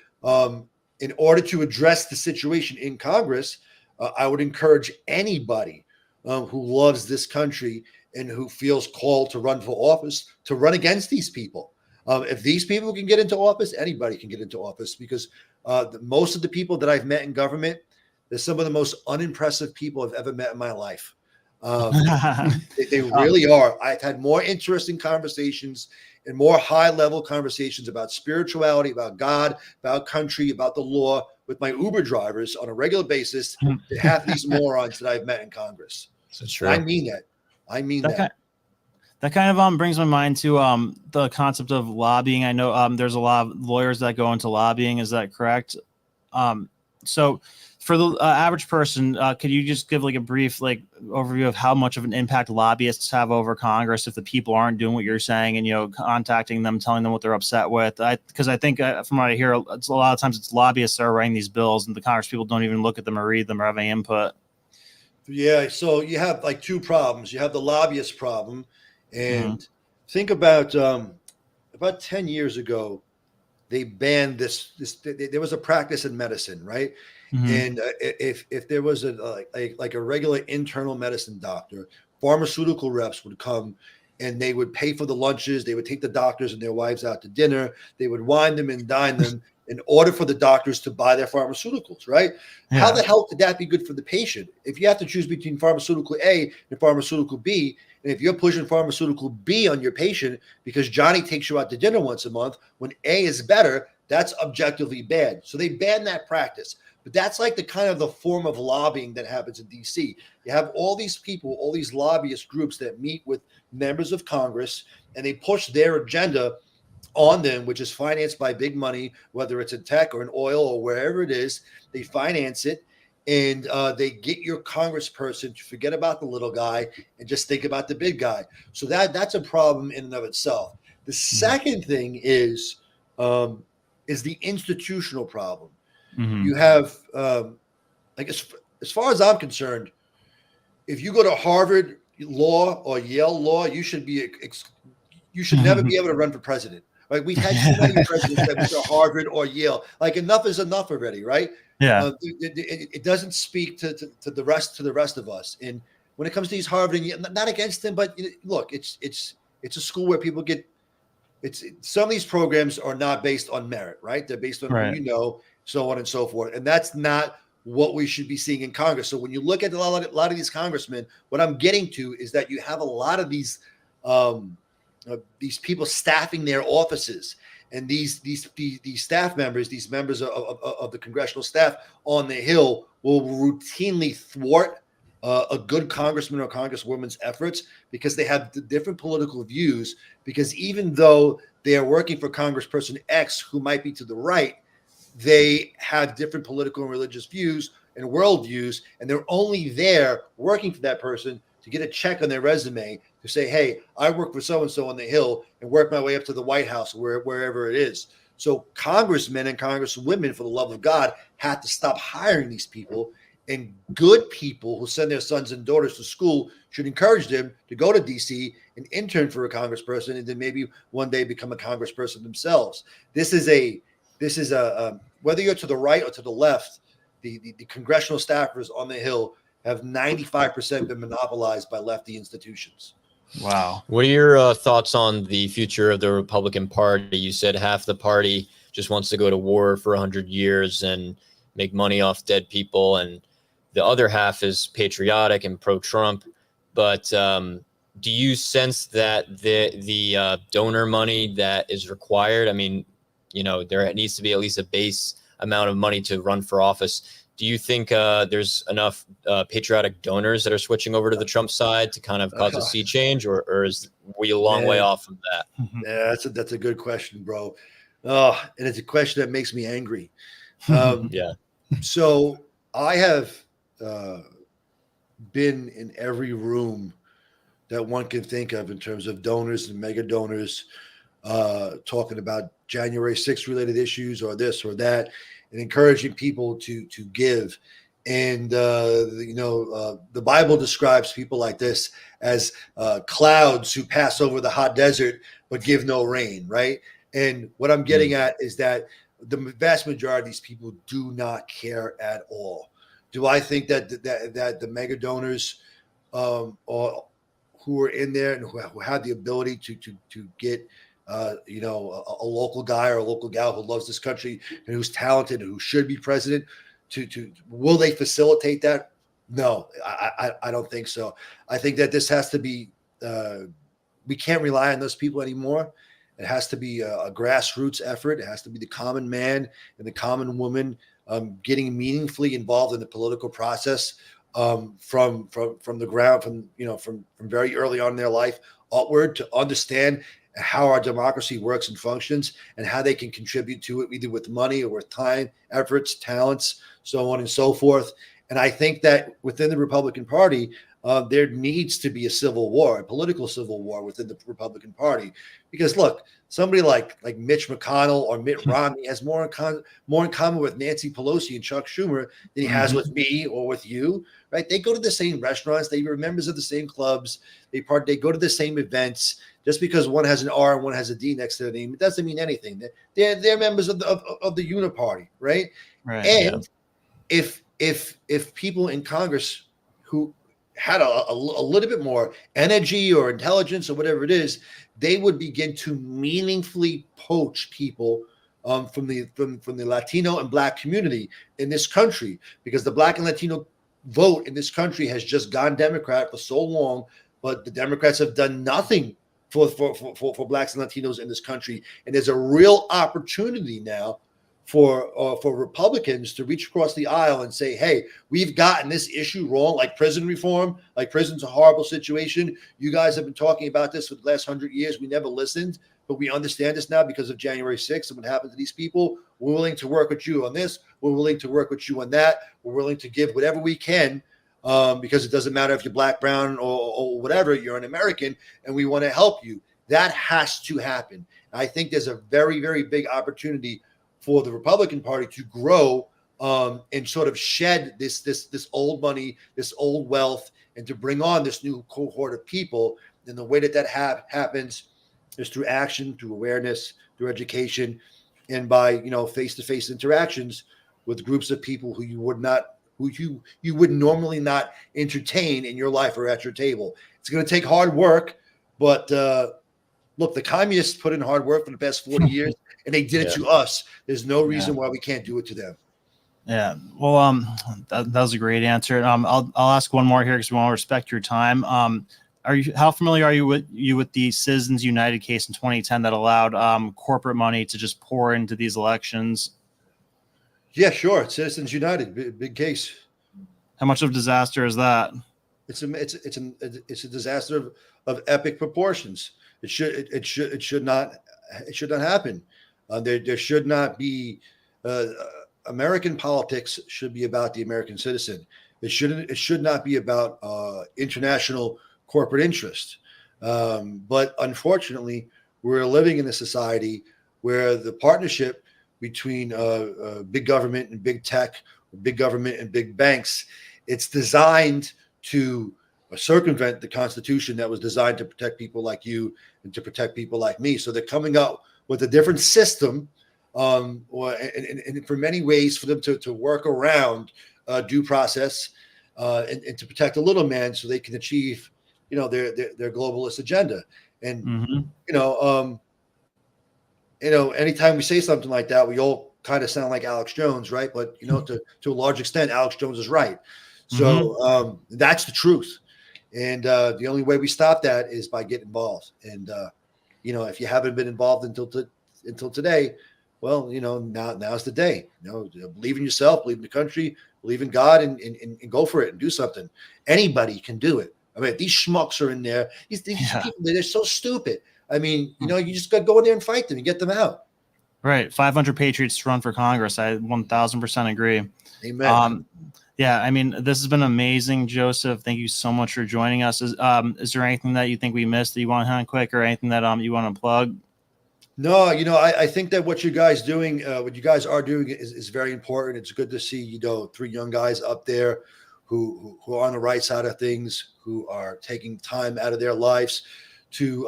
in order to address the situation in Congress, I would encourage anybody who loves this country and who feels called to run for office to run against these people. If these people can get into office, anybody can get into office, because most of the people that I've met in government, they're some of the most unimpressive people I've ever met in my life. They really are. I've had more interesting conversations and more high-level conversations about spirituality, about God, about country, about the law with my Uber drivers on a regular basis than half these morons that I've met in Congress. So true. I mean that. That kind of brings my mind to the concept of lobbying. I know there's a lot of lawyers that go into lobbying. Is that correct? So for the average person, could you just give like a brief overview of how much of an impact lobbyists have over Congress if the people aren't doing what you're saying and contacting them, telling them what they're upset with? Because I think from what I hear, it's a lot of times it's lobbyists that are writing these bills, and the Congress people don't even look at them or read them or have any input. Yeah, so you have like two problems. You have the lobbyist problem, and think about 10 years ago, they banned this. There was a practice in medicine, right? And if there was a regular internal medicine doctor, pharmaceutical reps would come and they would pay for the lunches. They would take the doctors and their wives out to dinner. They would wine them and dine them in order for the doctors to buy their pharmaceuticals, right? Yeah. How the hell could that be good for the patient? If you have to choose between pharmaceutical A and pharmaceutical B, and if you're pushing pharmaceutical B on your patient because Johnny takes you out to dinner once a month when A is better, that's objectively bad. So they banned that practice. But that's like the form of lobbying that happens in DC. You have all these people, all these lobbyist groups that meet with members of Congress, and they push their agenda on them, which is financed by big money, whether it's in tech or in oil or wherever it is. They finance it, and they get your congressperson to forget about the little guy and just think about the big guy. So that's a problem in and of itself. The second thing is the institutional problem. You have, as far as I'm concerned, if you go to Harvard Law or Yale Law, you should never be able to run for president. Right? We've had too many presidents that went to Harvard or Yale. Enough is enough already, right? Yeah. It doesn't speak to the rest of us. And when it comes to these Harvard and Yale, not against them, but look, it's a school where people get. Some of these programs are not based on merit, right? They're based on who you know, so on and so forth. And that's not what we should be seeing in Congress. So when you look at a lot of these congressmen, what I'm getting to is that you have a lot of these people staffing their offices, and these staff members, these members of the congressional staff on the Hill will routinely thwart a good congressman or congresswoman's efforts because they have different political views. Because even though they are working for Congressperson X, who might be to the right, they have different political and religious views, and worldviews, and they're only there working for that person to get a check on their resume to say, hey, I work for so-and-so on the Hill and work my way up to the White House or wherever it is. So congressmen and congresswomen, for the love of God, have to stop hiring these people. And good people who send their sons and daughters to school should encourage them to go to D.C. and intern for a congressperson, and then maybe one day become a congressperson themselves. This is a whether you're to the right or to the left, the congressional staffers on the Hill have 95% been monopolized by lefty institutions. Wow. What are your thoughts on the future of the Republican Party? You said half the party just wants to go to war for 100 years and make money off dead people, and the other half is patriotic and pro-Trump. But do you sense that the donor money that is required, I mean, you know, there needs to be at least a base amount of money to run for office. Do you think there's enough patriotic donors that are switching over to the Trump side to kind of cause a sea change, or were you a long way off from that? Yeah, that's a good question, bro. And it's a question that makes me angry. Yeah. So I have been in every room that one can think of in terms of donors and mega donors, talking about January 6th related issues or this or that, and encouraging people to give. And the Bible describes people like this as clouds who pass over the hot desert but give no rain, right? And what I'm getting at is that the vast majority of these people do not care at all. Do I think that the mega donors or who are in there and who have the ability to get a local guy or a local gal who loves this country and who's talented and who should be president, will they facilitate that? No, I don't think so. I think that this has to be we can't rely on those people anymore. It has to be a grassroots effort. It has to be the common man and the common woman getting meaningfully involved in the political process from the ground, from very early on in their life upward, to understand how our democracy works and functions and how they can contribute to it, either with money or with time, efforts, talents, so on and so forth. And I think that within the Republican Party, there needs to be a civil war, a political civil war within the Republican Party. Because look, somebody like Mitch McConnell or Mitt Romney has more in common with Nancy Pelosi and Chuck Schumer than he has with me or with you, right? They go to the same restaurants. They are members of the same clubs. They go to the same events. Just because one has an R and one has a D next to their name, it doesn't mean anything. They're members of the Uniparty, right? Right. And if people in Congress who had a little bit more energy or intelligence or whatever it is, they would begin to meaningfully poach people from the Latino and Black community in this country, because the Black and Latino vote in this country has just gone Democrat for so long, but the Democrats have done nothing for Blacks and Latinos in this country, and there's a real opportunity now for Republicans to reach across the aisle and say, hey, we've gotten this issue wrong, like prison reform, like prison's a horrible situation. You guys have been talking about this for the last 100 years. We never listened, but we understand this now because of January 6th and what happened to these people. We're willing to work with you on this. We're willing to work with you on that. We're willing to give whatever we can, because it doesn't matter if you're Black, brown, or whatever, you're an American, and we want to help you. That has to happen. I think there's a very, very big opportunity for the Republican Party to grow and sort of shed this old money, this old wealth, and to bring on this new cohort of people. And the way that happens is through action, through awareness, through education, and by face-to-face interactions with groups of people who you would normally not entertain in your life or at your table. It's going to take hard work, but look, the communists put in hard work for the past 40 years, and they did it to us. There's no reason why we can't do it to them. Yeah. Well, that was a great answer. I'll ask one more here because we want to respect your time. How familiar are you with the Citizens United case in 2010 that allowed corporate money to just pour into these elections? Yeah, sure. Citizens United, big case. How much of a disaster is that? It's a disaster of epic proportions. It should not happen. There should not be American politics should be about the American citizen. It should not be about international corporate interest. But unfortunately, we're living in a society where the partnership between big government and big tech, big government and big banks, it's designed to circumvent the Constitution that was designed to protect people like you and to protect people like me. So they're coming up with a different system, and for many ways for them to work around due process and to protect the little man, so they can achieve, their globalist agenda. And anytime we say something like that, we all kind of sound like Alex Jones, right? But to a large extent, Alex Jones is right. So that's the truth. And the only way we stop that is by getting involved. And if you haven't been involved until today, well, now's the day. Believe in yourself, believe in the country, believe in God, and go for it and do something. Anybody can do it. I mean, if these schmucks are in there, these people, they're so stupid. I mean, you just got to go in there and fight them and get them out. Right. 500 patriots to run for Congress. I 1000% agree. Amen. Yeah, I mean, this has been amazing, Joseph. Thank you so much for joining us. Is there anything that you think we missed that you want to hit on quick, or anything that you want to plug? No, I think that what you guys are doing is very important. It's good to see, 3 young guys up there who are on the right side of things, who are taking time out of their lives to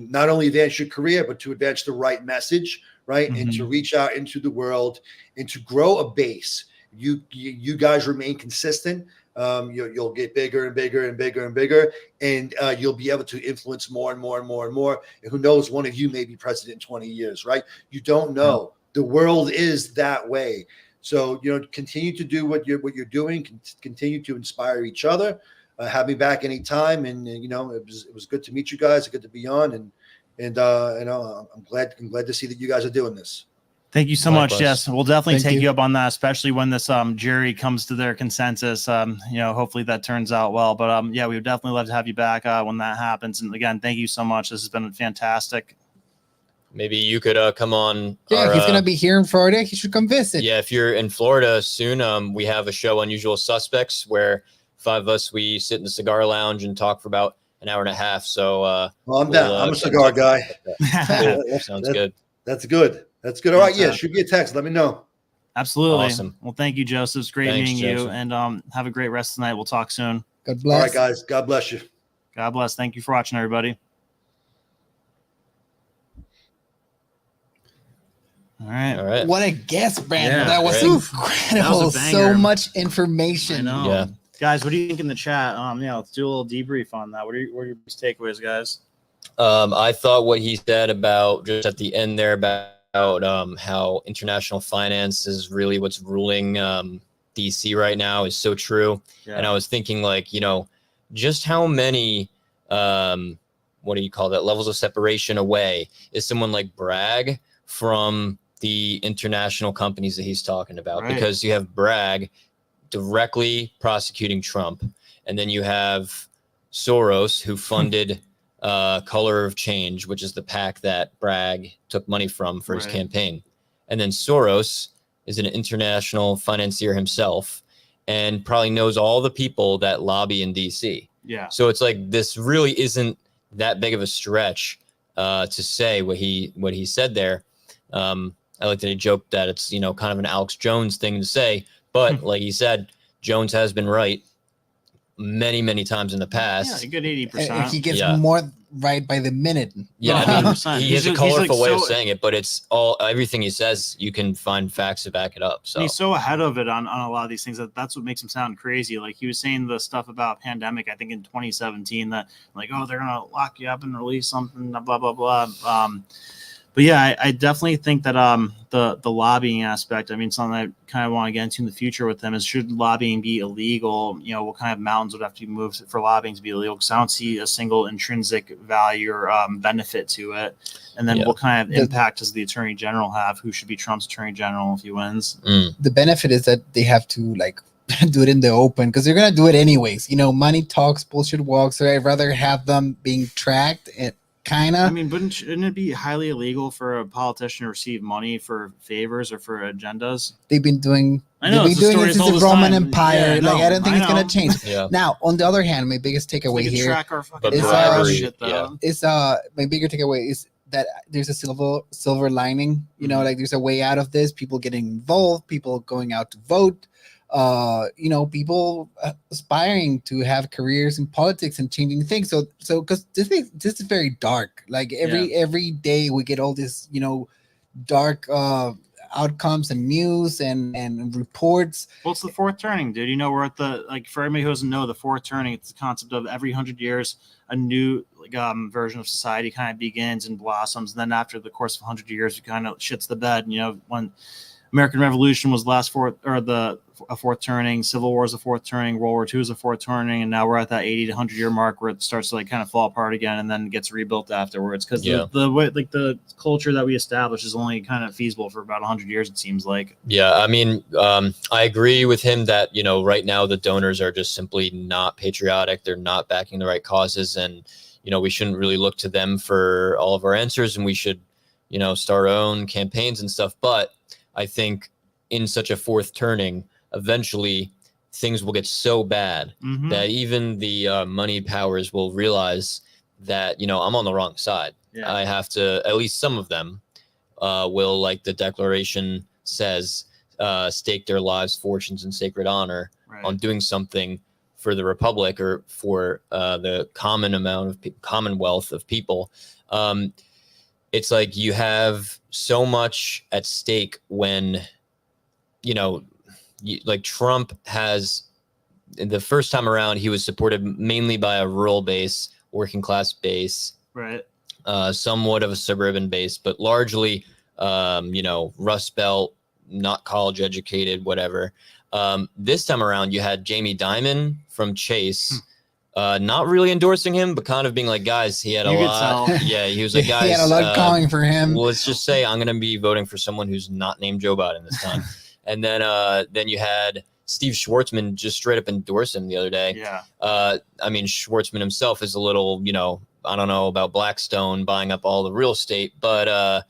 not only advance your career, but to advance the right message, right? Mm-hmm. And to reach out into the world and to grow a base. You guys remain consistent. You'll get bigger and bigger and bigger and bigger, and you'll be able to influence more and more and more and more. And who knows, one of you may be president in 20 years, right? You don't know. The world is that way. So, continue to do what you're doing. Continue to inspire each other. Have me back anytime. And it was good to meet you guys. Good to be on. And I'm glad to see that you guys are doing this. Thank you so much. Yes, we'll definitely take you up on that, especially when this jury comes to their consensus. Hopefully that turns out well. But we would definitely love to have you back when that happens. And again, thank you so much. This has been fantastic. Maybe you could come on. Yeah, he's gonna be here in Florida. He should come visit. Yeah, if you're in Florida soon, we have a show, Unusual Suspects, where 5 of us, we sit in the cigar lounge and talk for about an hour and a half. So I'm down. I'm a cigar guy. Cool. Sounds good. That's good. That's good. All right. Yeah. Shoot me a text. Let me know. Absolutely. Awesome. Well, thank you, Joseph. It's great meeting you. And have a great rest of the night. We'll talk soon. God bless. All right, guys. God bless you. God bless. Thank you for watching, everybody. All right. What a guest, Brandon. Yeah, that was incredible. That was a banger. So much information. I know. Yeah. Guys, what do you think in the chat? Let's do a little debrief on that. What are your takeaways, guys? I thought what he said about just at the end there about how international finance is really what's ruling DC right now is so true. Yeah. And I was thinking, just how many what do you call that, levels of separation away is someone like Bragg from the international companies that he's talking about? Right. Because you have Bragg directly prosecuting Trump, and then you have Soros, who funded Color of Change, which is the PAC that Bragg took money from for his campaign. And then Soros is an international financier himself and probably knows all the people that lobby in DC. Yeah. So it's like, this really isn't that big of a stretch to say what he said there. I like that he joked that it's, kind of an Alex Jones thing to say, but like he said, Jones has been right many, many times in the past. Yeah, a good 80%. He gets more right by the minute. Yeah, I mean, he has a colorful way of saying it, but it's everything he says, you can find facts to back it up. So and he's so ahead of it on a lot of these things that's what makes him sound crazy. Like he was saying the stuff about pandemic, I think in 2017, that they're gonna lock you up and release something, blah blah blah. But yeah, I definitely think that the lobbying aspect, something I kind of want to get into in the future with them is, should lobbying be illegal? What kind of mountains would have to be moved for lobbying to be illegal? Because I don't see a single intrinsic value or benefit to it. And then what kind of impact does the attorney general have? Who should be Trump's attorney general if he wins? The benefit is that they have to do it in the open, because they're going to do it anyways. Money talks, bullshit walks. So I'd rather have them being tracked kind I of. mean, shouldn't it be highly illegal for a politician to receive money for favors or for agendas? They've been doing. I know, They've it's been a doing story it since told the this Roman time. Empire. Yeah, I don't think it's gonna know. change. Yeah. Now, on the other hand, my biggest We takeaway could here track our fucking But bribery, shit, though. is my bigger takeaway is that there's a silver lining. You know, Mhm. like there's a way out of this. People getting involved. People going out to vote. You know, people aspiring to have careers in politics and changing things. So because this is very dark. Like every day we get all this, you know, dark outcomes and news and reports. Well, it's the fourth turning, dude. You know, we're at the, like, for everybody who doesn't know, the fourth turning, it's the concept of every 100 years, a new version of society kind of begins and blossoms. And then after the course of 100 years, it kind of shits the bed. You know, when American Revolution was a fourth turning, Civil War is a fourth turning, World War II is a fourth turning, and now we're at that 80 to 100 year mark where it starts to like kind of fall apart again and then gets rebuilt afterwards. Because the way, like, the culture that we establish is only kind of feasible for about 100 years, it seems like. Yeah, I mean, I agree with him that, you know, right now the donors are just simply not patriotic. They're not backing the right causes, and, you know, we shouldn't really look to them for all of our answers, and we should, you know, start our own campaigns and stuff. But I think in such a fourth turning, eventually things will get so bad that even the money powers will realize that, you know, I'm on the wrong side. Yeah. I have to, at least some of them will, like the declaration says, stake their lives, fortunes, and sacred honor on doing something for the republic or for the commonwealth of people. It's like you have so much at stake when, you know, like Trump has, the first time around, he was supported mainly by a rural base, working class base, Right. Somewhat of a suburban base, but largely, you know, Rust Belt, not college educated, whatever. This time around, you had Jamie Dimon from Chase. Not really endorsing him, but kind of being like, guys, he had a lot. Yeah, he was like, guys, he had a lot going for him. Well, let's just say I'm going to be voting for someone who's not named Joe Biden this time. And then you had Steve Schwartzman just straight up endorse him the other day. Yeah. I mean, Schwartzman himself is a little, you know, I don't know about Blackstone buying up all the real estate, but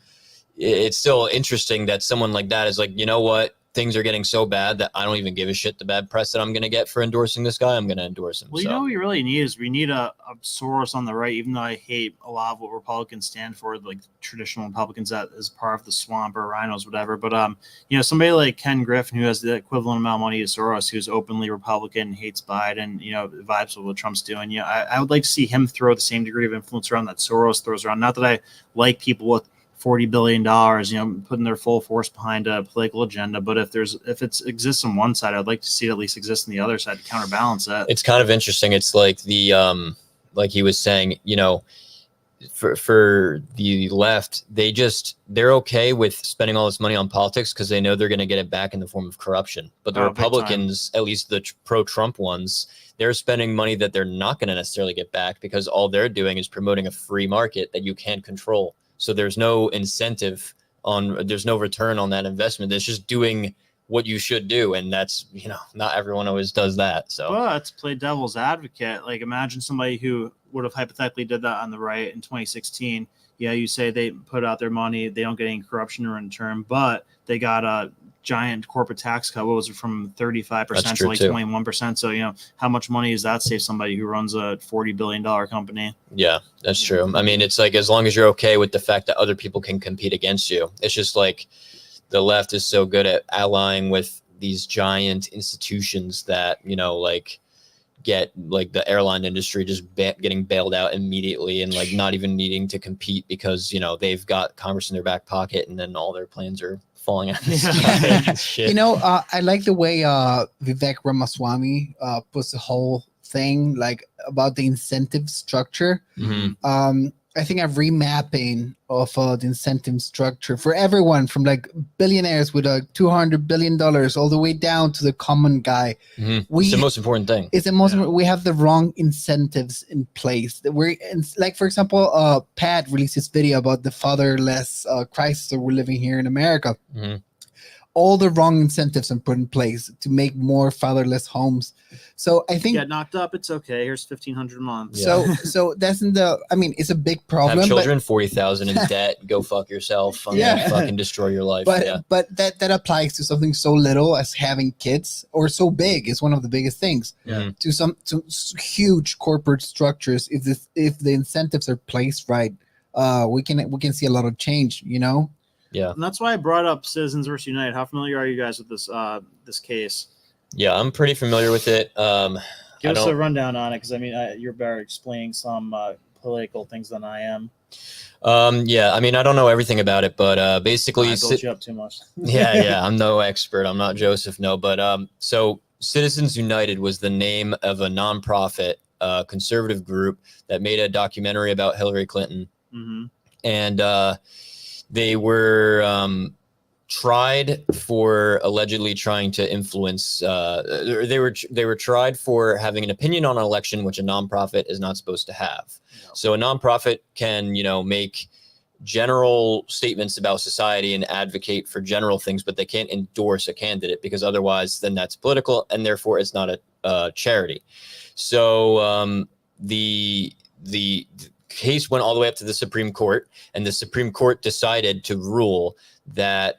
it's still interesting that someone like that is like, you know what? Things are getting so bad that I don't even give a shit the bad press that I'm going to get for endorsing this guy. I'm going to endorse him. Well, you know what we really need is we need a Soros on the right, even though I hate a lot of what Republicans stand for, like traditional Republicans that is part of the swamp or rhinos, whatever. But, you know, somebody like Ken Griffin, who has the equivalent amount of money as Soros, who's openly Republican, hates Biden, you know, vibes with what Trump's doing. You know, I would like to see him throw the same degree of influence around that Soros throws around. Not that I like people with $40 billion, you know, putting their full force behind a political agenda. But if it exists on one side, I'd like to see it at least exist on the other side to counterbalance that. It's kind of interesting. It's like like he was saying, you know, for the left, they're okay with spending all this money on politics because they know they're going to get it back in the form of corruption. But the Republicans, at least the pro-Trump ones, they're spending money that they're not going to necessarily get back because all they're doing is promoting a free market that you can't control. So there's no incentive there's no return on that investment. It's just doing what you should do. And that's, you know, not everyone always does that. So, well, let's play devil's advocate. Like, imagine somebody who would have hypothetically did that on the right in 2016. Yeah, you say they put out their money, they don't get any corruption in return, but they got a giant corporate tax cut. What was it, from 35% to like 21%? So, you know, how much money does that save somebody who runs a $40 billion company? Yeah, that's true. I mean, it's like, as long as you're okay with the fact that other people can compete against you, it's just like the left is so good at allying with these giant institutions that, you know, like get like the airline industry just getting bailed out immediately and like not even needing to compete because, you know, they've got Congress in their back pocket and then all their plans are falling out of the sky. Shit. You know, I like the way Vivek Ramaswamy puts the whole thing like about the incentive structure. Mm-hmm. I think a remapping of the incentive structure for everyone from like billionaires with $200 billion all the way down to the common guy. Mm-hmm. It's the most important thing. It's the most important. We have the wrong incentives in place. Like, for example, Pat released this video about the fatherless crisis that we're living here in America. Mm-hmm. all the wrong incentives and put in place to make more fatherless homes. So I think Get knocked up, it's okay. Here's $1,500 a month. so that's it's a big problem. Have children, 40,000 in debt, go fuck yourself. Fucking destroy your life. But that applies to something so little as having kids, or so big is one of the biggest things. To huge corporate structures. If the incentives are placed right, we can see a lot of change, Yeah. And that's why I brought up Citizens vs. United. How familiar are you guys with this case? Yeah, I'm pretty familiar with it. Give us a rundown on it, because you're better explaining some political things than I am. Yeah, I don't know everything about it, but basically, I built you up too much. yeah, I'm no expert. I'm not Joseph, no, but so Citizens United was the name of a nonprofit conservative group that made a documentary about Hillary Clinton, and they were tried for allegedly trying to influence. They were tried for having an opinion on an election, which a nonprofit is not supposed to have. No. So a nonprofit can, make general statements about society and advocate for general things, but they can't endorse a candidate, because otherwise, then that's political, and therefore it's not a charity. So the case went all the way up to the Supreme Court, and the Supreme Court decided to rule that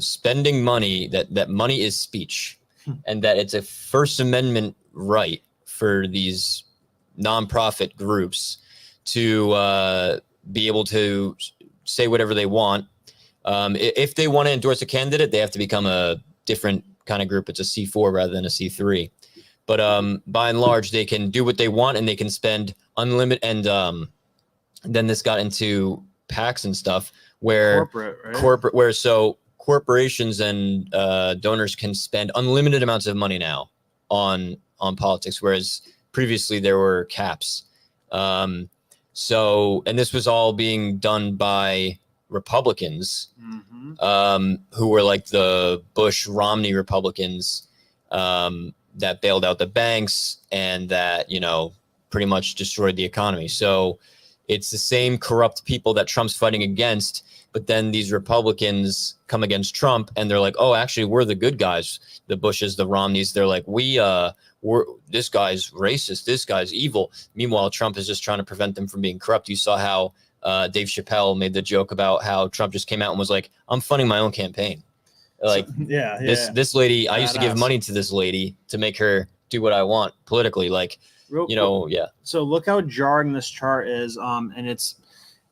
spending money, that money is speech, and that it's a First Amendment right for these nonprofit groups to be able to say whatever they want. If they want to endorse a candidate, they have to become a different kind of group. It's a C4 rather than a C3. But by and large, they can do what they want, and they can spend unlimited. And then this got into PACs and stuff, where corporations and donors can spend unlimited amounts of money now on politics, whereas previously there were caps. And this was all being done by Republicans, who were like the Bush-Romney Republicans, that bailed out the banks and that, pretty much destroyed the economy. So it's the same corrupt people that Trump's fighting against, but then these Republicans come against Trump and they're like, oh, actually, we're the good guys. The Bushes, the Romneys, they're like, we're this guy's racist, this guy's evil. Meanwhile, Trump is just trying to prevent them from being corrupt. You saw how Dave Chappelle made the joke about how Trump just came out and was like, I'm funding my own campaign. Like, this lady, I used to give money to this lady to make her do what I want politically. Like, So look how jarring this chart is. And it's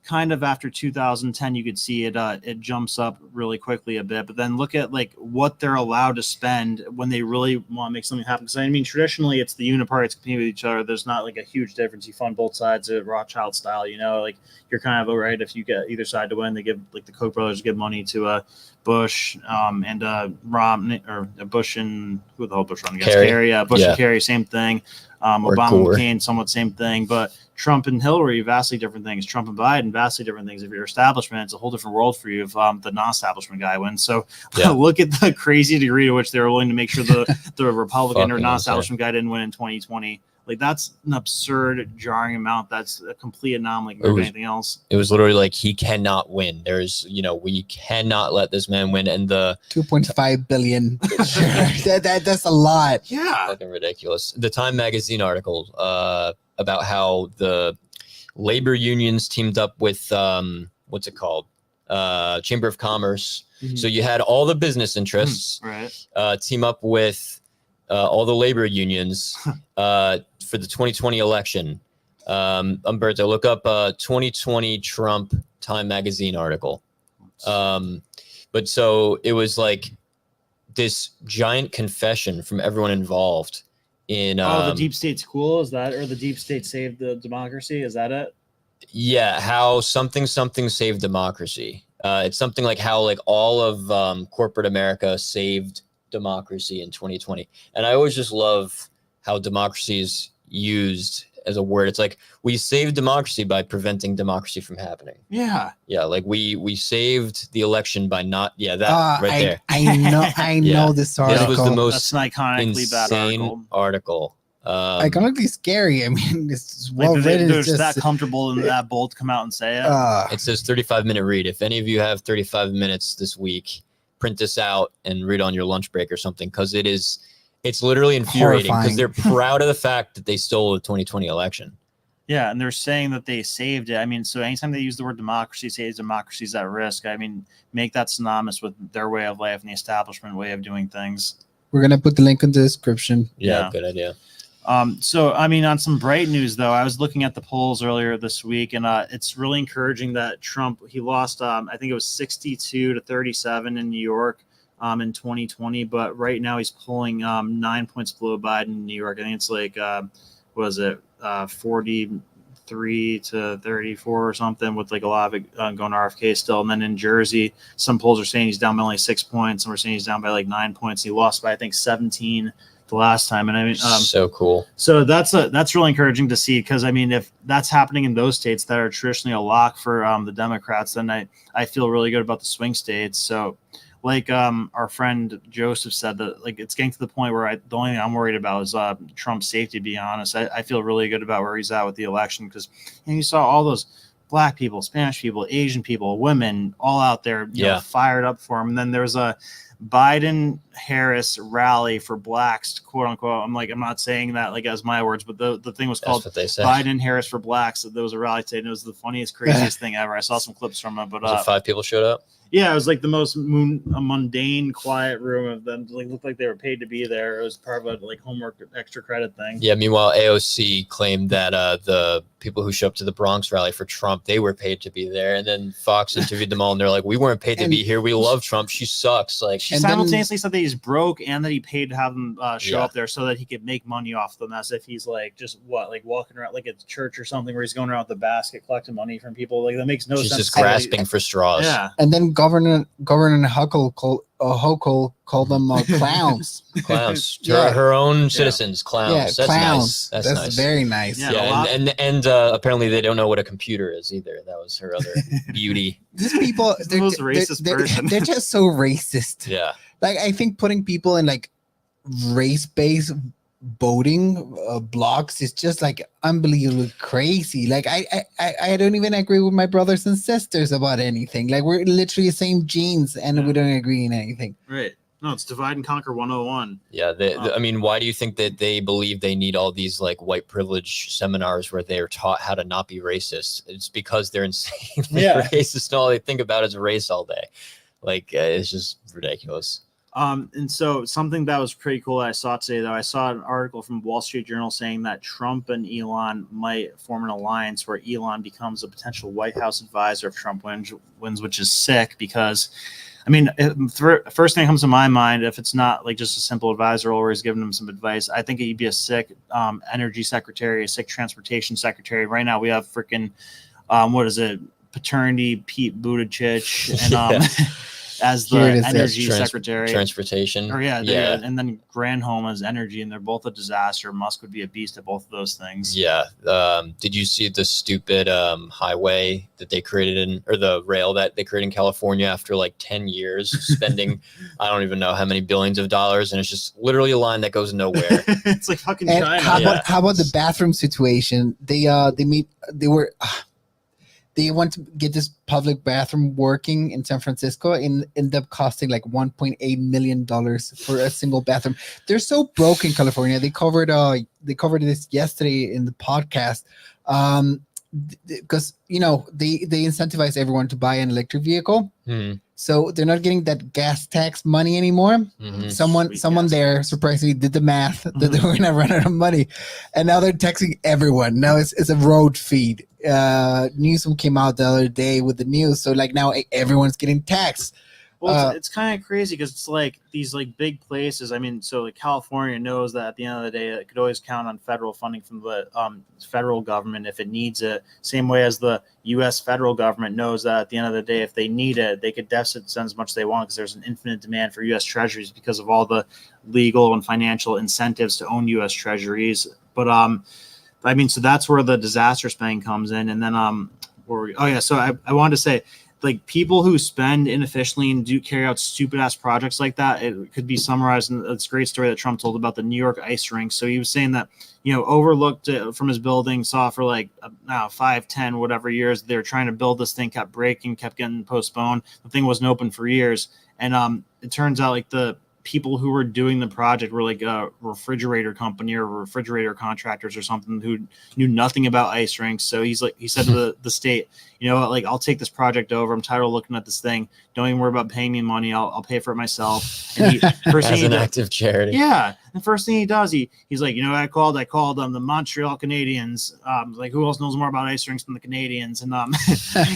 kind of after 2010, you could see it jumps up really quickly a bit, but then look at like what they're allowed to spend when they really want to make something happen. Because traditionally it's the uniparties competing with each other. There's not like a huge difference. You fund both sides of Rothschild style, like you're kind of all right if you get either side to win. They give, like the Koch brothers give money to Bush and Romney, or Bush and who the hell Bush run against? Kerry. Bush and Kerry, same thing. Obama, McCain, somewhat same thing, but Trump and Hillary, vastly different things. Trump and Biden, vastly different things. If you're establishment, it's a whole different world for you if the non-establishment guy wins. So look at the crazy degree to which they were willing to make sure the Republican or non-establishment guy didn't win in 2020. Like, that's an absurd, jarring amount. That's a complete anomaly compared to anything else. It was literally like, he cannot win. There's, we cannot let this man win. And the 2.5 billion. That's a lot. Yeah. Fucking ridiculous. The Time magazine article about how the labor unions teamed up with, what's it called? Chamber of Commerce. Mm-hmm. So you had all the business interests team up with all the labor unions for the 2020 election. Umberto, look up 2020 Trump Time magazine article. But so it was like this giant confession from everyone involved in the deep state's cool, is that, or the deep state saved the democracy, is that it? Yeah, how something saved democracy. It's something like how like all of corporate America saved democracy in 2020. And I always just love how democracy is used as a word. It's like, we saved democracy by preventing democracy from happening. Yeah. Yeah, like we saved the election by not right there. I know this article. This was the most That's an iconically bad article. Iconically scary. It's well written. They're just that comfortable and that bold to come out and say it. It says 35-minute read. If any of you have 35 minutes this week, print this out and read on your lunch break or something, because it's literally infuriating, because they're proud of the fact that they stole the 2020 election. Yeah, and they're saying that they saved it. I mean, so anytime they use the word democracy, say democracy's at risk. I mean, make that synonymous with their way of life and the establishment way of doing things. We're gonna put the link in the description. Yeah. Good idea. So, I mean, on some bright news, though, I was looking at the polls earlier this week, and it's really encouraging that Trump, he lost, I think it was 62-37 in New York in 2020, but right now he's pulling 9 points below Biden in New York. I think it's like, 43-34 or something, with like a lot of it going RFK still. And then in Jersey, some polls are saying he's down by only 6 points. Some are saying he's down by like 9 points. He lost by, I think, 17 the last time. And I mean, so cool. So that's really encouraging to see, because I mean, if that's happening in those states that are traditionally a lock for the Democrats, then I feel really good about the swing states. So like our friend Joseph said, that like it's getting to the point where the only thing I'm worried about is Trump's safety, to be honest. I feel really good about where he's at with the election, because you saw all those Black people, Spanish people, Asian people, women all out there you know, fired up for him. And then there's a Biden-Harris rally for Blacks, quote unquote. I'm not saying that like as my words, but the thing was called Biden-Harris for Blacks. There was a rally today, and it was the funniest, craziest thing ever. I saw some clips from it, but was it 5 people showed up? Yeah, it was like the most mundane, quiet room of them. Like looked like they were paid to be there. It was part of a like homework extra credit thing. Yeah. Meanwhile, AOC claimed that the people who show up to the Bronx rally for Trump, they were paid to be there. And then Fox interviewed them all, and they're like, "We weren't paid to be here. We love Trump. She sucks." Like, she simultaneously said that he's broke and that he paid to have them show up there so that he could make money off them, as if he's like just like walking around like at church or something, where he's going around with a basket collecting money from people. Like that makes no sense. She's just grasping for straws. Yeah. And then Governor Huckle called them clowns. Clowns. Her own citizens, clowns. Yeah, that's clowns. Nice. That's nice. Very nice. Yeah, and apparently they don't know what a computer is either. That was her other beauty. These people, the most racist person. They're just so racist. Yeah. Like I think putting people in like race-based voting blocks is just like unbelievably crazy. Like I don't even agree with my brothers and sisters about anything. Like we're literally the same genes and we don't agree in anything. Right. No, it's divide and conquer 101. Yeah. I mean, why do you think that they believe they need all these like white privilege seminars where they're taught how to not be racist? It's because they're insanely racist, and all they think about is race all day. Like it's just ridiculous. And so something that was pretty cool that I saw today, though, I saw an article from Wall Street Journal saying that Trump and Elon might form an alliance where Elon becomes a potential White House advisor if Trump wins, which is sick because, I mean, first thing that comes to my mind, if it's not like just a simple advisor or he's giving him some advice, I think he'd be a sick energy secretary, a sick transportation secretary. Right now we have freaking, paternity Pete Buttigieg and as the energy secretary, transportation, or and then Granholm as energy, and they're both a disaster. Musk would be a beast at both of those things. Yeah. Did you see the stupid highway that they created or the rail that they created in California after like 10 years spending I don't even know how many billions of dollars, and it's just literally a line that goes nowhere. It's like fucking China. How about the bathroom situation? They want to get this public bathroom working in San Francisco and end up costing like $1.8 million for a single bathroom. They're so broke in California. They covered this yesterday in the podcast because they incentivize everyone to buy an electric vehicle. So they're not getting that gas tax money anymore. Someone there surprisingly did the math that they were gonna run out of money, and now they're taxing everyone. Now it's a road feed. Newsom came out the other day with the news, so like now everyone's getting taxed. Well, it's kind of crazy because it's like these like big places. I mean, so like California knows that at the end of the day, it could always count on federal funding from the federal government if it needs it. Same way as the U.S. federal government knows that at the end of the day, if they need it, they could deficit send as much as they want because there's an infinite demand for U.S. treasuries because of all the legal and financial incentives to own U.S. treasuries. But I mean, so that's where the disaster spending comes in, and then so I wanted to say like people who spend inefficiently and do carry out stupid ass projects like that, it could be summarized in this great story that Trump told about the New York ice rink. So he was saying that, overlooked it from his building, saw for like 5, 10, whatever years they were trying to build this thing, kept breaking, kept getting postponed. The thing wasn't open for years. And it turns out like the people who were doing the project were like a refrigerator company or refrigerator contractors or something who knew nothing about ice rinks. So he said to the state, I'll take this project over. I'm tired of looking at this thing. Don't even worry about paying me money. I'll pay for it myself. And as an act of charity. Yeah. The first thing he does, he's like, I called the Montreal Canadiens. Like, who else knows more about ice rinks than the Canadians? And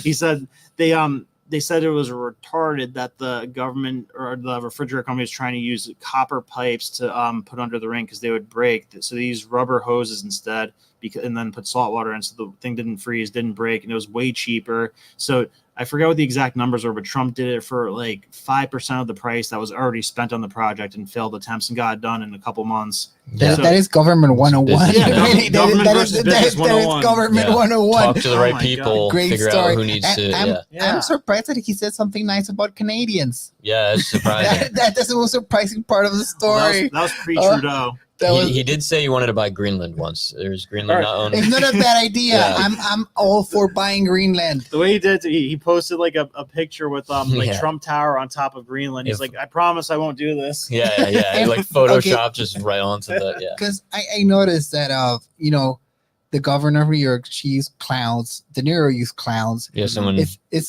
he said they said it was retarded that the government or the refrigerator company was trying to use copper pipes to put under the rink because they would break. So they used rubber hoses instead, and then put salt water in, so the thing didn't freeze, didn't break, and it was way cheaper. So I forget what the exact numbers were, but Trump did it for like 5% of the price that was already spent on the project and failed attempts, and got it done in a couple months. That is government 101. Yeah, that versus is business 101. government 101. Talk to the right people. Great figure story. out who needs to. I'm surprised that he said something nice about Canadians. Yeah, it's surprising. That's the most surprising part of the story. That was pre-Trudeau. He did say he wanted to buy Greenland once. There's Greenland not owned. It's not a bad idea. Yeah. I'm all for buying Greenland. The way he did, he posted like a picture with Trump Tower on top of Greenland. He's like, I promise I won't do this. Yeah. Like Photoshop just right onto the Because I noticed that the governor of New York, she used clowns. De Niro used clowns. Yeah, someone. It's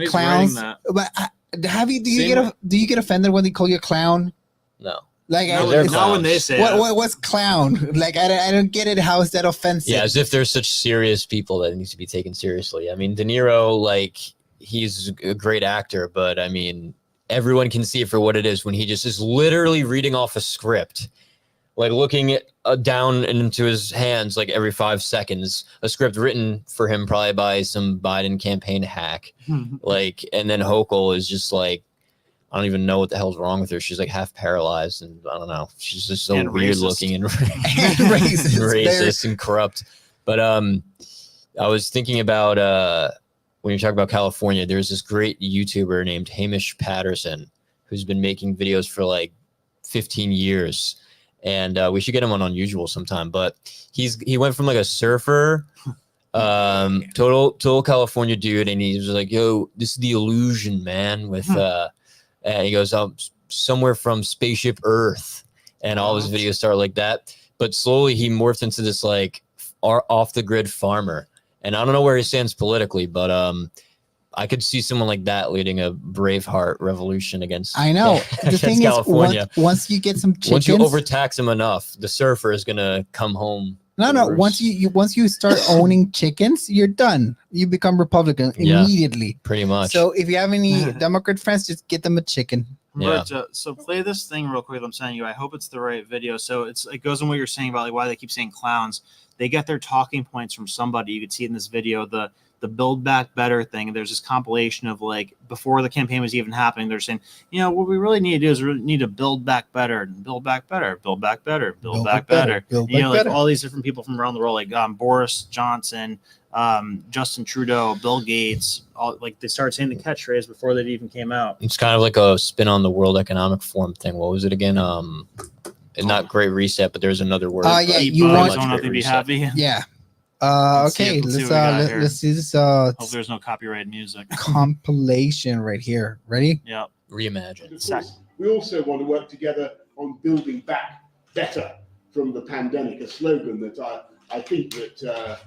clowns. But do you get offended when they call you a clown? No. Like not when they say what's clown? Like I don't get it. How is that offensive? Yeah, as if they're such serious people that needs to be taken seriously. I mean, De Niro, like, he's a great actor, but I mean, everyone can see it for what it is when he just is literally reading off a script, like looking down into his hands like every 5 seconds, a script written for him probably by some Biden campaign hack. Like, and then Hochul is just like, I don't even know what the hell's wrong with her. She's like half paralyzed, and I don't know. She's just so weird looking and racist and corrupt. But I was thinking about when you talk about California, there's this great YouTuber named Hamish Patterson who's been making videos for like 15 years, and we should get him on Unusual sometime. But he went from like a surfer, total California dude, and he was like, "Yo, this is the illusion, man," with and he goes, somewhere from spaceship Earth, and all his videos start like that. But slowly he morphed into this like off the grid farmer, and I don't know where he stands politically, but I could see someone like that leading a Braveheart revolution against. I know the thing California. Is, once you get some chickens, once you overtax him enough, the surfer is gonna come home. No. Once you start owning chickens, you're done. You become Republican immediately. Pretty much. So if you have any Democrat friends, just get them a chicken. Yeah. But, so play this thing real quick. I'm sending you. I hope it's the right video. So it goes on what you're saying about like why they keep saying clowns. They get their talking points from somebody. You could see it in this video. The Build Back Better thing. There's this compilation of like before the campaign was even happening. They're saying, what we really need to do is we need to build back better, build back better, build back better, build back better. Like all these different people from around the world, like Boris Johnson, Justin Trudeau, Bill Gates, all like they started saying the catchphrase before that even came out. It's kind of like a spin on the World Economic Forum thing. What was it again? Not Great Reset, but there's another word. You want nothing to be happy. Yeah. Okay, let's see this. Hope there's no copyrighted music. Compilation right here. Ready? Yeah. Reimagine. We also want to work together on building back better from the pandemic. A slogan that I think that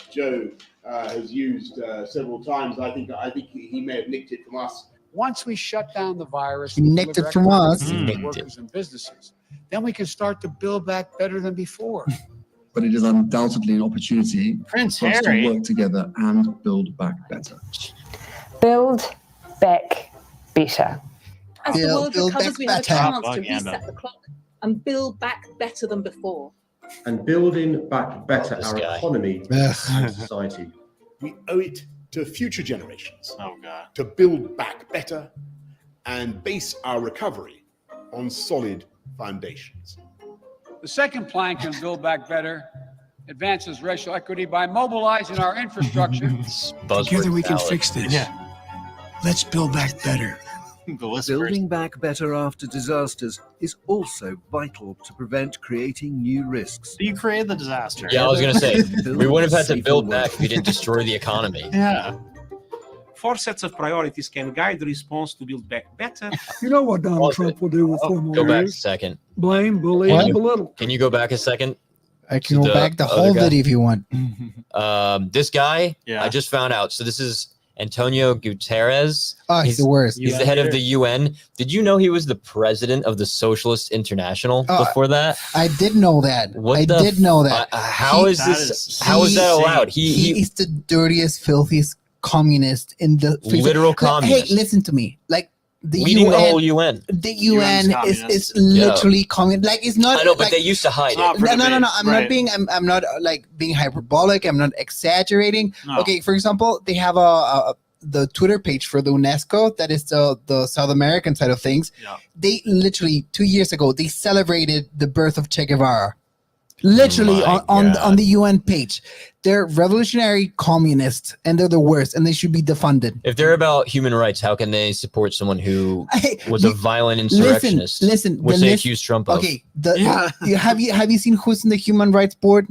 Joe has used several times. I think he may have nicked it from us. Once we shut down the virus, he nicked it from us. Workers and businesses, then we can start to build back better than before. But it is undoubtedly an opportunity Prince for us Harry. to work together and build back better. Build back better. As the world recovers, we have a chance to reset the clock and build back better than before. And building back better our economy and society. We owe it to future generations to build back better and base our recovery on solid foundations. The second plank in Build Back Better advances racial equity by mobilizing our infrastructure. Together we can fix this. Let's build back better. Building back better after disasters is also vital to prevent creating new risks. You created the disaster. Yeah, I was going to say, we wouldn't have had to build back if we didn't destroy the economy. Yeah. 4 sets of priorities can guide the response to build back better. You know what Donald Trump will do with 4 more Go back a years? second. Blame, bully, and belittle. Can you go back a second? I can go back the whole video if you want. This guy, Yeah. I just found out. So this is Antonio Guterres. Oh, he's the worst. He's the head of the UN. Did you know he was the president of the Socialist International before that? I did know that. What did know that. How is that allowed? He is the dirtiest, filthiest communist in the literal communist. Hey, listen to me. Like the leading UN, the whole UN. The UN is literally communist. Like it's not. I know, but like, they used to hide it. No. I'm not being. I'm not like being hyperbolic. I'm not exaggerating. No. Okay, for example, they have the Twitter page for the UNESCO. That is the South American side of things. Yeah. They literally 2 years ago they celebrated the birth of Che Guevara. Literally on the UN page. They're revolutionary communists and they're the worst and they should be defunded. If they're about human rights, how can they support someone who was a violent insurrectionist? Listen, which they accused Trump of. Okay, have you seen who's in the Human Rights Board?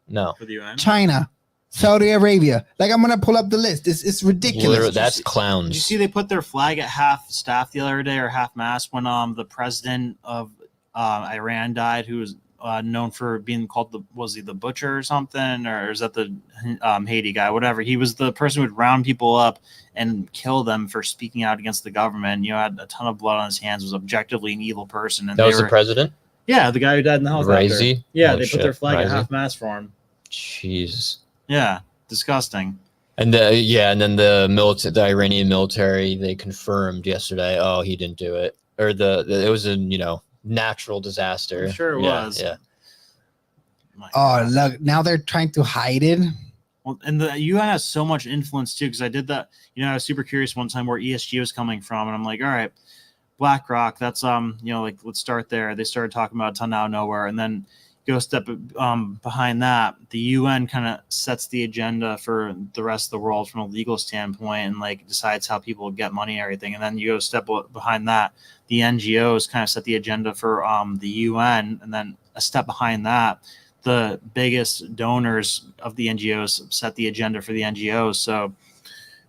No. For the UN? China, Saudi Arabia. Like I'm gonna pull up the list. It's ridiculous. Literally, that's clowns. Did you see they put their flag at half staff the other day or half mast when the president of Iran died, who was known for being called the butcher or something, or is that the Haiti guy? Whatever. He was the person who would round people up and kill them for speaking out against the government. Had a ton of blood on his hands. Was objectively an evil person. And that was the president. Yeah, the guy who died in the helicopter. Raisi? Yeah, Oh, they shit. put their flag at Raisi? half mast for him. Jeez. Yeah, disgusting. And then the Iranian military, they confirmed yesterday, oh, he didn't do it, or it was a natural disaster. I'm sure it was. Yeah. Oh, look, now they're trying to hide it. Well, and the UN has so much influence too, because I did that. I was super curious one time where ESG was coming from, and I'm like, all right, BlackRock. That's like let's start there. They started talking about a ton out of nowhere, and then go a step behind that. The UN kind of sets the agenda for the rest of the world from a legal standpoint, and like decides how people get money and everything. And then you go a step behind that. The NGOs kind of set the agenda for the UN, and then a step behind that, the biggest donors of the NGOs set the agenda for the NGOs. So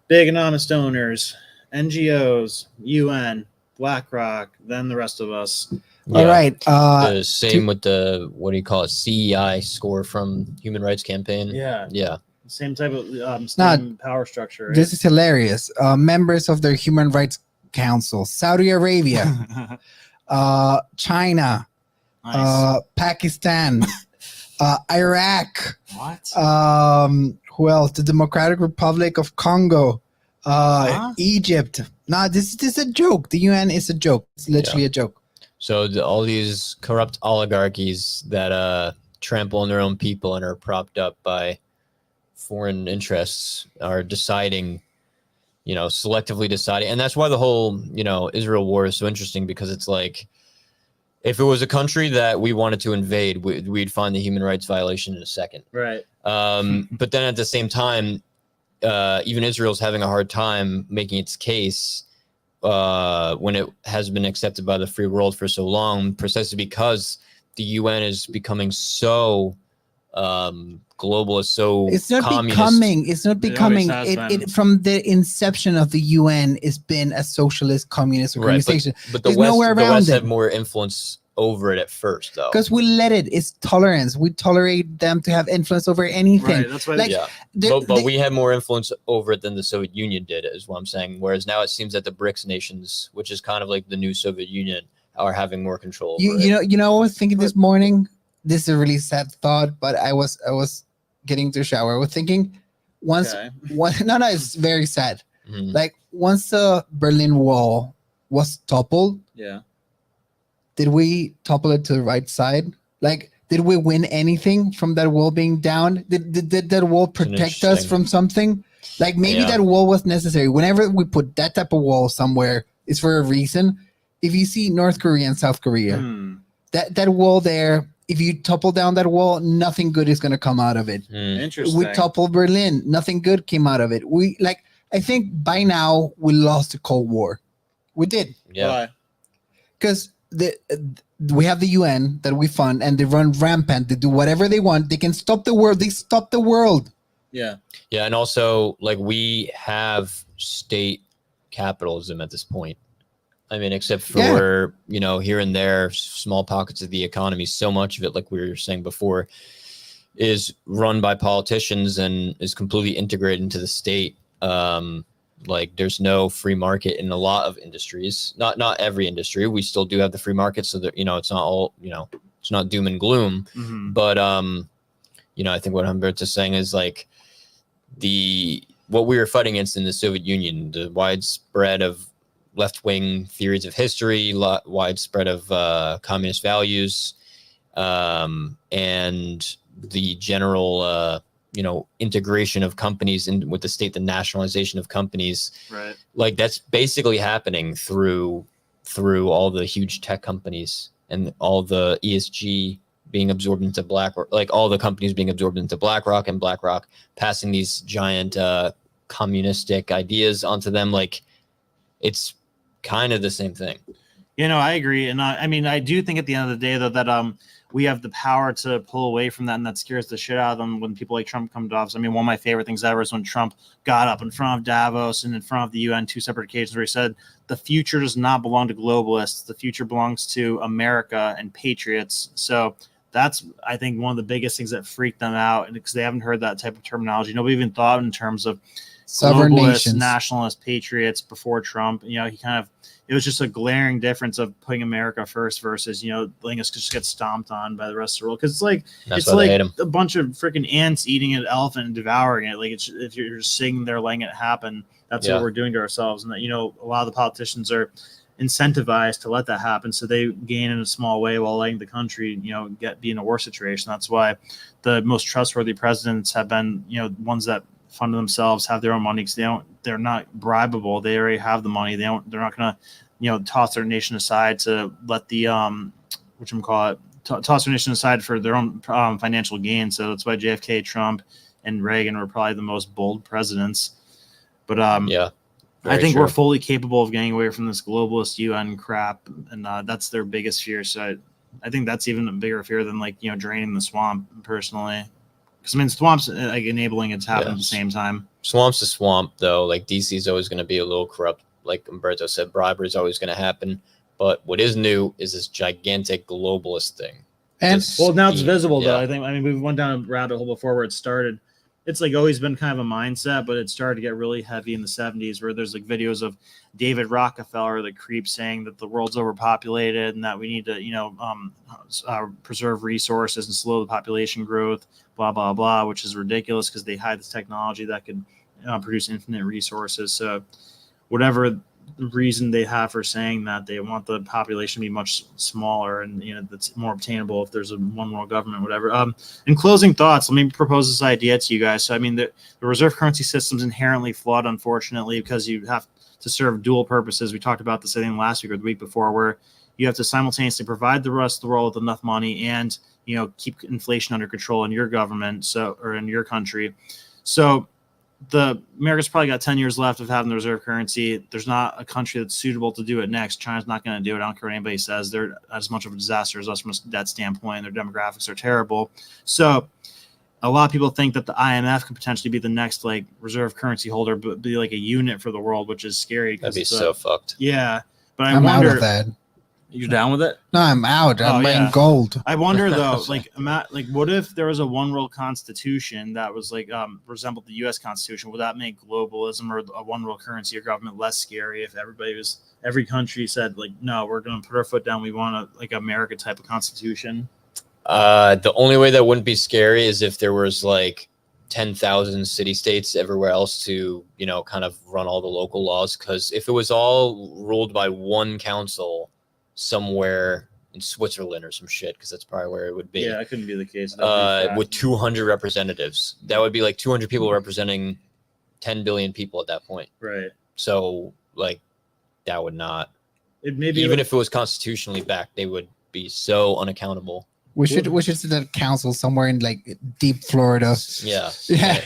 big anonymous donors, NGOs, UN, BlackRock, then the rest of us. Yeah. All right. The same with the, what do you call it, CEI score from Human Rights Campaign. Yeah. Same type of power structure. Right? This is hilarious. Members of their Human Rights Council, Saudi Arabia, China, Nice. Pakistan, Iraq. What? Who else? The Democratic Republic of Congo, Egypt. No, this is a joke. The UN is a joke. It's literally a joke. So all these corrupt oligarchies that trample on their own people and are propped up by foreign interests are deciding, selectively deciding. And that's why the whole, Israel war is so interesting, because it's like, if it was a country that we wanted to invade, we'd find the human rights violation in a second. Right. But then at the same time, even Israel's having a hard time making its case when it has been accepted by the free world for so long, precisely because the UN is becoming so globalist, so it's not communist. It's not becoming. It from the inception of the UN, it's been a socialist communist organization. Right, but the West had more influence over it at first, though, because we let it. It's tolerance. We tolerate them to have influence over anything. Right, that's why. But we had more influence over it than the Soviet Union did, is what I'm saying. Whereas now it seems that the BRICS nations, which is kind of like the new Soviet Union, are having more control. You know, I was thinking this morning. This is a really sad thought, but I was getting to the shower. I was thinking it's very sad. Mm-hmm. Like once the Berlin Wall was toppled, did we topple it to the right side? Like, did we win anything from that wall being down? Did that wall protect us from something? Like maybe that wall was necessary. Whenever we put that type of wall somewhere, it's for a reason. If you see North Korea and South Korea, that wall there, if you topple down that wall, nothing good is going to come out of it. Interesting. We toppled Berlin, nothing good came out of it. I think by now we lost the Cold War. We did. Yeah. Because we have the UN that we fund, and they run rampant. They do whatever they want. They can stop the world. They stop the world. Yeah. Yeah, and also like we have state capitalism at this point. I mean, except for here and there, small pockets of the economy. So much of it, like we were saying before, is run by politicians and is completely integrated into the state. Like there's no free market in a lot of industries. Not every industry. We still do have the free market, so that it's not all it's not doom and gloom. But I think what Humberto's saying is like what we were fighting against in the Soviet Union, the widespread of left-wing theories of history, widespread of communist values, and the general integration of companies in with the state, the nationalization of companies, right? Like that's basically happening through all the huge tech companies and all the ESG being absorbed into BlackRock, like all the companies being absorbed into BlackRock, and BlackRock passing these giant communistic ideas onto them. Like it's kind of the same thing. I agree. And I mean, I do think at the end of the day, though, that we have the power to pull away from that, and that scares the shit out of them when people like Trump come to office. I mean, one of my favorite things ever is when Trump got up in front of Davos and in front of the UN 2 separate occasions where he said, the future does not belong to globalists. The future belongs to America and patriots. So that's, I think, one of the biggest things that freaked them out, because they haven't heard that type of terminology. Nobody even thought in terms of sovereign nations, nationalist patriots before Trump. It was just a glaring difference of putting America first versus, letting us just get stomped on by the rest of the world. Because it's like a bunch of freaking ants eating an elephant and devouring it. Like if you're just sitting there letting it happen, that's what we're doing to ourselves. And that, a lot of the politicians are incentivized to let that happen, so they gain in a small way while letting the country, be in a worse situation. That's why the most trustworthy presidents have been, ones that fund themselves, have their own money, because they're not bribable. They already have the money. They're not going to, toss their nation aside to let the toss their nation aside for their own financial gain. So that's why JFK, Trump, and Reagan were probably the most bold presidents. But I think we're fully capable of getting away from this globalist UN crap, and that's their biggest fear. So I think that's even a bigger fear than draining the swamp, personally. Because I mean, swamp's enabling it to happen at the same time. Swamp's a swamp, though. Like DC is always going to be a little corrupt. Like Umberto said, bribery is always going to happen. But what is new is this gigantic globalist thing. And now it's visible, though. I mean, we went down a rabbit hole before where it started. It's always been kind of a mindset, but it started to get really heavy in the 70s, where there's videos of David Rockefeller, the creep, saying that the world's overpopulated and that we need to, preserve resources and slow the population growth, blah, blah, blah, which is ridiculous because they hide this technology that could produce infinite resources. So whatever reason they have for saying that, they want the population to be much smaller and that's more obtainable if there's a one world government, whatever. In closing thoughts, let me propose this idea to you guys. So I mean, the reserve currency system is inherently flawed, unfortunately, because you have to serve dual purposes. We talked about this, I think, last week or the week before, where you have to simultaneously provide the rest of the world with enough money and keep inflation under control in your government, or in your country. So America's probably got 10 years left of having the reserve currency. There's not a country that's suitable to do it next. China's not going to do it. I don't care what anybody says. They're as much of a disaster as us from a debt standpoint. Their demographics are terrible. So a lot of people think that the IMF could potentially be the next reserve currency holder, but be like a unit for the world, which is scary. That'd be so fucked. Yeah. But I'm out of that. You're down with it? No, I'm out. I'm buying gold. I wonder though, what if there was a one world constitution that was resembled the U.S. Constitution? Would that make globalism or a one world currency or government less scary if every country said no, we're going to put our foot down. We want a America type of constitution. The only way that wouldn't be scary is if there was 10,000 city states everywhere else to kind of run all the local laws. Because if it was all ruled by one council somewhere in Switzerland or some shit, because that's probably where it would be. Yeah, that couldn't be the case. With 200 representatives, that would be 200 people representing 10 billion people at that point. Right. So that would not. Even if it was constitutionally backed, they would be so unaccountable. We should set a council somewhere in deep Florida. Yeah. Yeah.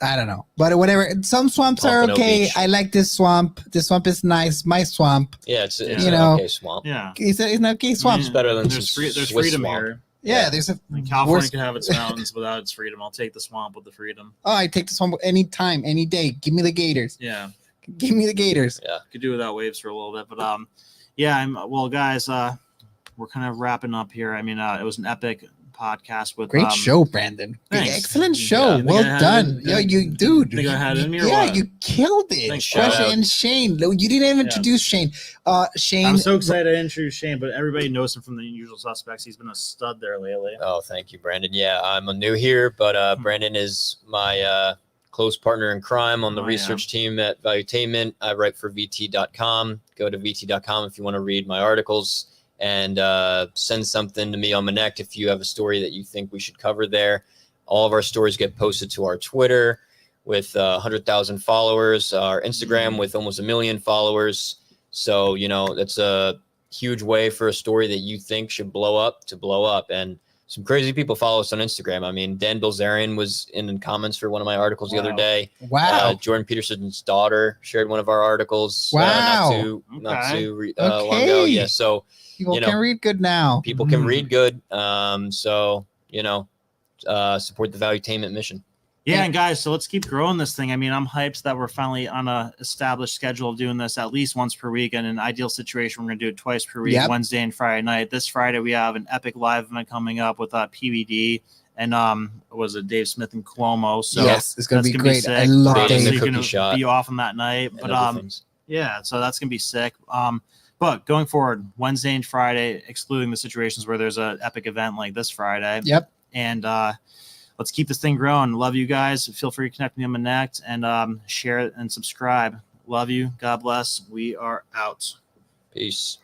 I don't know, but whatever. Some swamps are Pompano okay. Beach. I like this swamp. This swamp is nice. My swamp. Yeah, it's You an know, okay swamp. Yeah. It's an okay swamp. It's better than There's some there's Swiss freedom swamp. here. Yeah, there's a And California worse- can have its mountains without its freedom. I'll take the swamp with the freedom. Oh, I take the swamp anytime, any day. Give me the Gators. Yeah. Give me the Gators. Yeah. Could do without waves for a little bit, but yeah. Well, guys, we're kind of wrapping up here. I mean, it was an epic podcast with Great show, Brandon. Thanks. Excellent show. Yeah. Well Think I had done. it? Yeah, you dude. Think I had it in me or Yeah, what? you killed it. Thanks, shout Question out. and Shane. No, you didn't even introduce Shane. Shane. I'm so excited to introduce Shane, but everybody knows him from the Usual Suspects. He's been a stud there lately. Oh, thank you, Brandon. Yeah, I'm new here, but Brandon is my close partner in crime on the research team at Valuetainment. I write for VT.com. Go to VT.com if you want to read my articles, and send something to me on Minnect if you have a story that you think we should cover there. All of our stories get posted to our Twitter with 100,000 followers, our Instagram with almost 1 million followers. So, that's a huge way for a story that you think should blow up to blow up. And some crazy people follow us on Instagram. I mean, Dan Bilzerian was in comments for one of my articles the other day. Wow. Jordan Peterson's daughter shared one of our articles. Wow. Not too Okay. long ago. Yeah. So People can read good now. people can read good. So, support the Valuetainment mission. Yeah, and guys, so let's keep growing this thing. I mean, I'm hyped that we're finally on a established schedule of doing this at least once per week. And in an ideal situation, we're going to do it twice per week, Yep. Wednesday and Friday night. This Friday, we have an epic live event coming up with PBD and was it Dave Smith and Cuomo? So Yes, it's gonna that's be great. sick. I love Obviously, Dave. you're The gonna cookie shot. be off on that night, and but other things. yeah, so that's gonna be sick. But going forward, Wednesday and Friday, excluding the situations where there's an epic event like this Friday. Yep. And let's keep this thing growing. Love you guys. Feel free to connect me on Minnect and share it and subscribe. Love you. God bless. We are out. Peace.